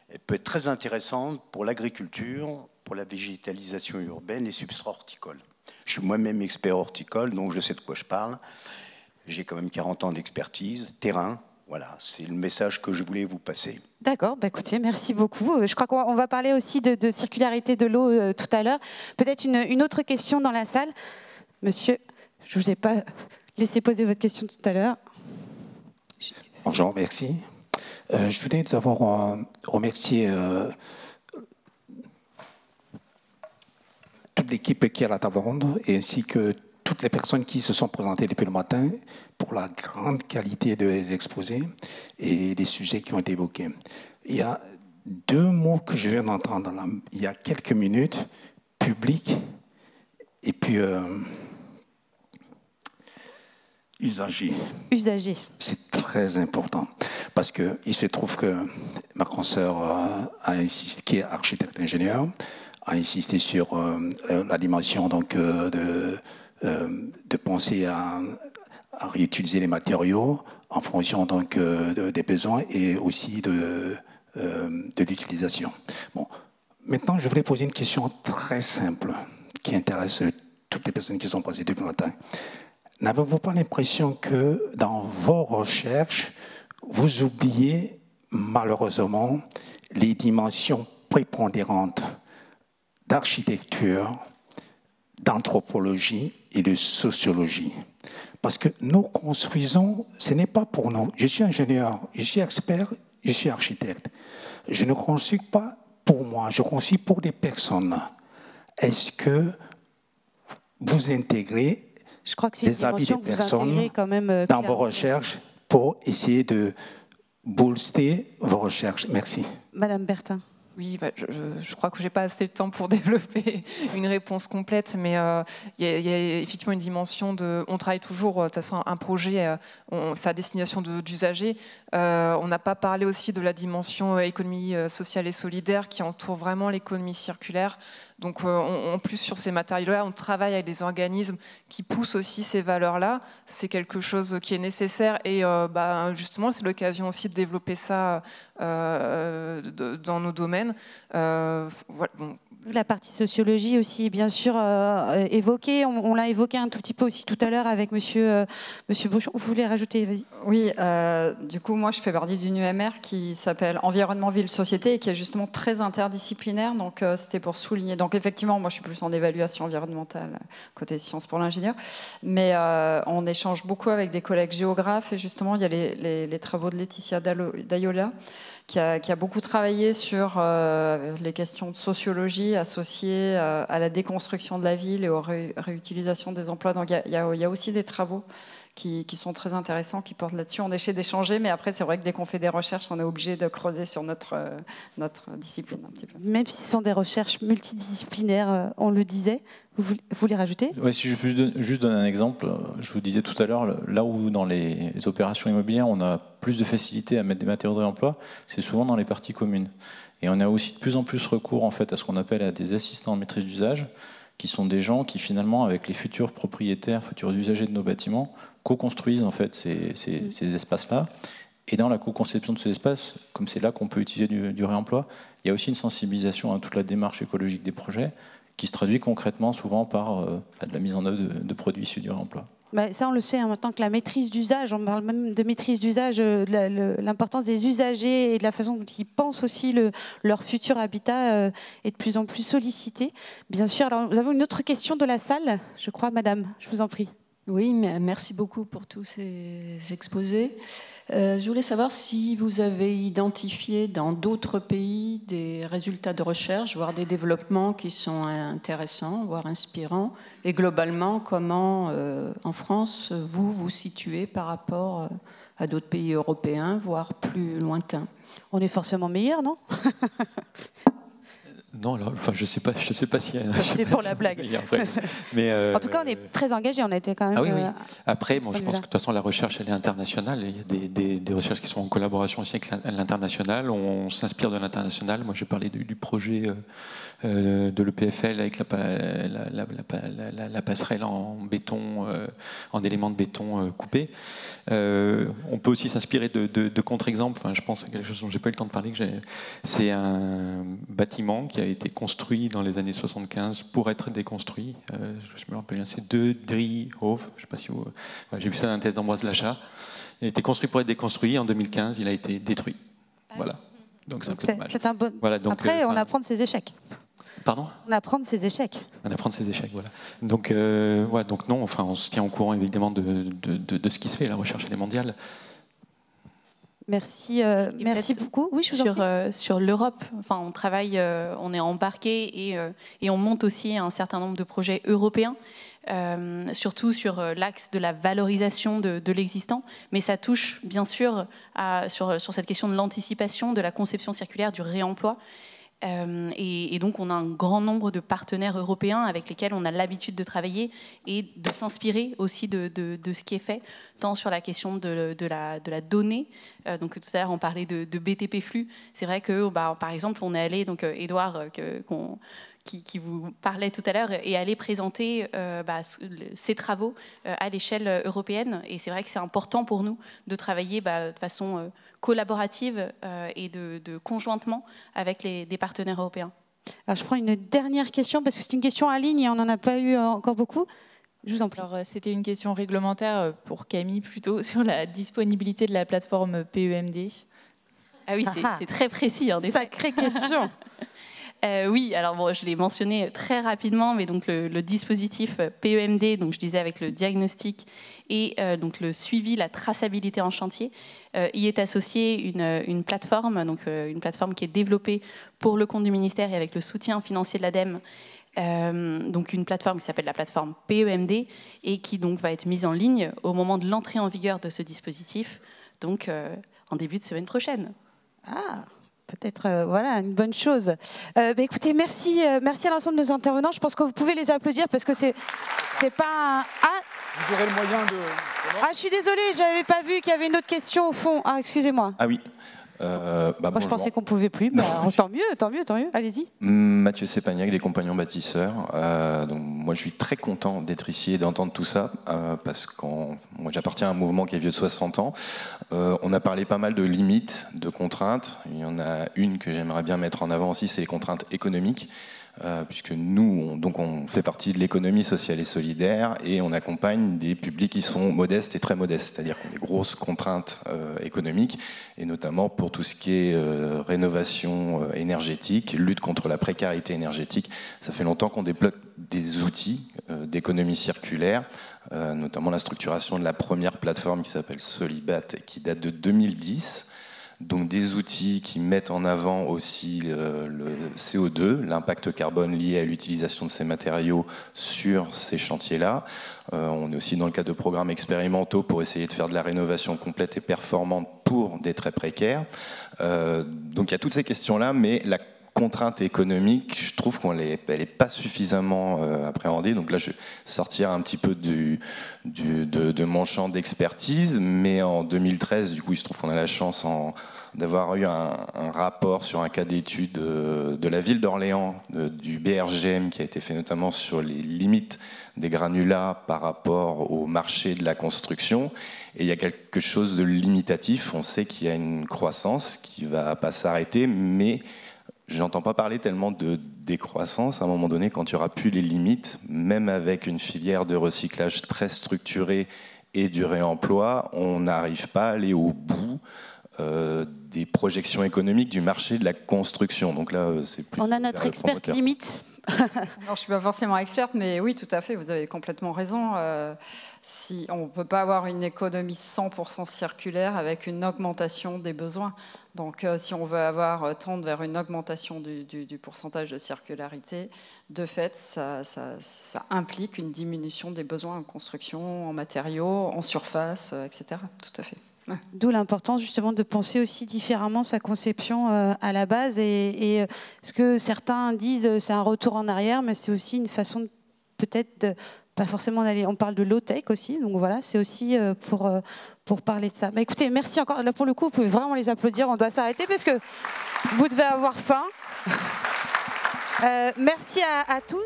elle peut être très intéressante pour l'agriculture, pour la végétalisation urbaine et substrats horticoles. Je suis moi-même expert horticole, donc je sais de quoi je parle. J'ai quand même 40 ans d'expertise, terrain. Voilà, c'est le message que je voulais vous passer. D'accord, écoutez, merci beaucoup. Je crois qu'on va parler aussi de circularité de l'eau tout à l'heure. Peut-être une autre question dans la salle. Monsieur, je ne vous ai pas laissé poser votre question tout à l'heure. Bonjour, merci. Je voulais d'abord remercier toute l'équipe qui est à la table ronde ainsi que toutes les personnes qui se sont présentées depuis le matin pour la grande qualité des exposés et des sujets qui ont été évoqués. Il y a deux mots que je viens d'entendre il y a quelques minutes, public et puis usager. Usager. C'est très important parce qu'il se trouve que ma consoeur a insisté, qui est architecte-ingénieur, a insisté sur la dimension donc, de penser à réutiliser les matériaux en fonction donc, des besoins et aussi de l'utilisation. Bon. Maintenant, je voulais poser une question très simple qui intéresse toutes les personnes qui sont passées depuis le matin. N'avez-vous pas l'impression que dans vos recherches, vous oubliez malheureusement les dimensions prépondérantes d'architecture, d'anthropologie et de sociologie? Parce que nous construisons, ce n'est pas pour nous. Je suis ingénieur, je suis expert, je suis architecte. Je ne construis pas pour moi, je construis pour des personnes. Est-ce que vous intégrez je crois que c'est les avis des personnes quand même, dans vos recherches pour essayer de booster vos recherches? Merci. Madame Bertin. Oui, bah, je crois que je n'ai pas assez le temps pour développer une réponse complète, mais il y a effectivement une dimension de... On travaille toujours, de toute façon, un projet, c'est à destination d'usagers. On n'a pas parlé aussi de la dimension économie sociale et solidaire qui entoure vraiment l'économie circulaire. Donc, en plus, sur ces matériaux-là, on travaille avec des organismes qui poussent aussi ces valeurs-là. C'est quelque chose qui est nécessaire et justement, c'est l'occasion aussi de développer ça dans nos domaines. Voilà, bon. La partie sociologie aussi, bien sûr, évoquée. On l'a évoqué un tout petit peu aussi tout à l'heure avec monsieur Beauchamp. Vous voulez rajouter? Vas-y. Oui, du coup, moi, je fais partie d'une UMR qui s'appelle Environnement, Ville, Société et qui est justement très interdisciplinaire. Donc, c'était pour souligner. Donc, effectivement, moi, je suis plus en évaluation environnementale, côté sciences pour l'ingénieur. Mais on échange beaucoup avec des collègues géographes. Et justement, il y a les travaux de Laetitia Dayola, qui a beaucoup travaillé sur les questions de sociologie associées à la déconstruction de la ville et aux réutilisations des emplois. Donc il y a aussi des travaux qui sont très intéressants, qui portent là-dessus. On essaie d'échanger, mais après, c'est vrai que dès qu'on fait des recherches, on est obligé de creuser sur notre discipline un petit peu. Même si ce sont des recherches multidisciplinaires, on le disait. Vous voulez rajouter? Oui, si je peux juste donner un exemple, je vous disais tout à l'heure, là où dans les opérations immobilières, on a plus de facilité à mettre des matériaux de réemploi, c'est souvent dans les parties communes. Et on a aussi de plus en plus recours en fait, à ce qu'on appelle à des assistants en maîtrise d'usage, qui sont des gens qui finalement, avec les futurs propriétaires, futurs usagers de nos bâtiments, co-construisent en fait ces espaces-là. Et dans la co-conception de ces espaces, comme c'est là qu'on peut utiliser du réemploi, il y a aussi une sensibilisation à toute la démarche écologique des projets, qui se traduit concrètement souvent par de la mise en œuvre de produits issus du réemploi. Bah, ça, on le sait, maintenant que la maîtrise d'usage, on parle même de maîtrise d'usage, l'importance des usagers et de la façon dont ils pensent aussi leur futur habitat est de plus en plus sollicité. Bien sûr, alors nous avons une autre question de la salle, je crois, madame, je vous en prie. Oui, merci beaucoup pour tous ces exposés. Je voulais savoir si vous avez identifié dans d'autres pays des résultats de recherche, voire des développements qui sont intéressants, voire inspirants, et globalement, comment en France vous vous situez par rapport à d'autres pays européens, voire plus lointains. On est forcément meilleur, non? Non, alors, enfin, je sais pas si. C'est pour la blague. Mais en tout cas, on est très engagés. On a été quand même. Ah oui, oui. Après, bon, je pense que de toute façon, la recherche, elle est internationale. Il y a des recherches qui sont en collaboration aussi avec l'international. On s'inspire de l'international. Moi, j'ai parlé du projet de l'EPFL avec la passerelle en béton, en éléments de béton coupés. On peut aussi s'inspirer de contre-exemples. Enfin, je pense à quelque chose dont j'ai pas eu le temps de parler. C'est un bâtiment qui a été construit dans les années 75 pour être déconstruit. Je me rappelle bien, c'est de Driehof. Je sais pas si vous... j'ai vu ça dans la thèse d'Ambroise Lachat. Il a été construit pour être déconstruit. En 2015, il a été détruit. Voilà. Donc c'est un bon... Voilà, donc, après, on apprend de ses échecs. Pardon ? On apprend de ses échecs. On apprend de ses échecs, voilà. Donc, donc non, enfin, on se tient au courant évidemment de ce qui se fait. La recherche, elle est mondiale. Merci, merci beaucoup. Oui, je vous en prie. Sur l'Europe, enfin, on travaille, on est embarqué et on monte aussi un certain nombre de projets européens, surtout sur l'axe de la valorisation de l'existant, mais ça touche bien sûr sur cette question de l'anticipation, de la conception circulaire, du réemploi. Et donc on a un grand nombre de partenaires européens avec lesquels on a l'habitude de travailler et de s'inspirer aussi de ce qui est fait, tant sur la question de la donnée. Donc tout à l'heure on parlait de BTP flux. C'est vrai que par exemple on est allé, donc Édouard qui vous parlait tout à l'heure est allé présenter ses travaux à l'échelle européenne. Et c'est vrai que c'est important pour nous de travailler de façon collaborative et de conjointement avec des partenaires européens. Alors, je prends une dernière question, parce que c'est une question en ligne et on n'en a pas eu encore beaucoup. Je vous en prie. Alors, c'était une question réglementaire pour Camille, plutôt, sur la disponibilité de la plateforme PEMD. Ah oui, c'est très précis. En effet. Sacrée question. Oui, alors bon, je l'ai mentionné très rapidement, mais donc le dispositif PEMD, donc je disais avec le diagnostic et donc le suivi, la traçabilité en chantier, y est associée une plateforme, donc une plateforme qui est développée pour le compte du ministère et avec le soutien financier de l'ADEME. Donc une plateforme qui s'appelle la plateforme PEMD et qui donc va être mise en ligne au moment de l'entrée en vigueur de ce dispositif, donc en début de semaine prochaine. Ah, peut-être voilà une bonne chose. Écoutez, merci à l'ensemble de nos intervenants. Je pense que vous pouvez les applaudir parce que c'est pas vous aurez le moyen de... je suis désolée, j'avais pas vu qu'il y avait une autre question au fond. Ah, excusez-moi. Ah oui. Moi, je pensais qu'on pouvait plus. Tant mieux. Allez-y. Mathieu Sepagnac, des Compagnons Bâtisseurs. Donc, moi, je suis très content d'être ici et d'entendre tout ça, parce que moi, j'appartiens à un mouvement qui est vieux de 60 ans. On a parlé pas mal de limites, de contraintes. Il y en a une que j'aimerais bien mettre en avant aussi, c'est les contraintes économiques. Puisque nous, on fait partie de l'économie sociale et solidaire et on accompagne des publics qui sont modestes et très modestes, c'est-à-dire qu'on a des grosses contraintes économiques, et notamment pour tout ce qui est rénovation énergétique, lutte contre la précarité énergétique. Ça fait longtemps qu'on débloque des outils d'économie circulaire, notamment la structuration de la première plateforme qui s'appelle Solibat, qui date de 2010. Donc des outils qui mettent en avant aussi le CO2, l'impact carbone lié à l'utilisation de ces matériaux sur ces chantiers-là. On est aussi dans le cadre de programmes expérimentaux pour essayer de faire de la rénovation complète et performante pour des très précaires. Donc il y a toutes ces questions-là, mais la contrainte économique, je trouve qu'elle n'est pas suffisamment appréhendée. Donc là, je vais sortir un petit peu de mon champ d'expertise, mais en 2013, du coup, il se trouve qu'on a la chance d'avoir eu un rapport sur un cas d'étude de la ville d'Orléans, du BRGM, qui a été fait notamment sur les limites des granulats par rapport au marché de la construction. Et il y a quelque chose de limitatif. On sait qu'il y a une croissance qui ne va pas s'arrêter, mais je n'entends pas parler tellement de décroissance. À un moment donné, quand il n'y aura plus les limites, même avec une filière de recyclage très structurée et du réemploi, on n'arrive pas à aller au bout des projections économiques du marché de la construction. Donc là, c'est plus. On a notre experte limite. Alors, je ne suis pas forcément experte, mais oui, tout à fait, vous avez complètement raison. Si on ne peut pas avoir une économie 100% circulaire avec une augmentation des besoins. Donc, si on veut tendre vers une augmentation du pourcentage de circularité, de fait, ça implique une diminution des besoins en construction, en matériaux, en surface, etc. Tout à fait. Ouais. D'où l'importance justement de penser aussi différemment sa conception à la base et ce que certains disent c'est un retour en arrière, mais c'est aussi une façon peut-être pas forcément d'aller, on parle de low-tech aussi, donc voilà, c'est aussi pour parler de ça. Bah, écoutez, merci encore, là pour le coup vous pouvez vraiment les applaudir, on doit s'arrêter parce que vous devez avoir faim. Merci à tous.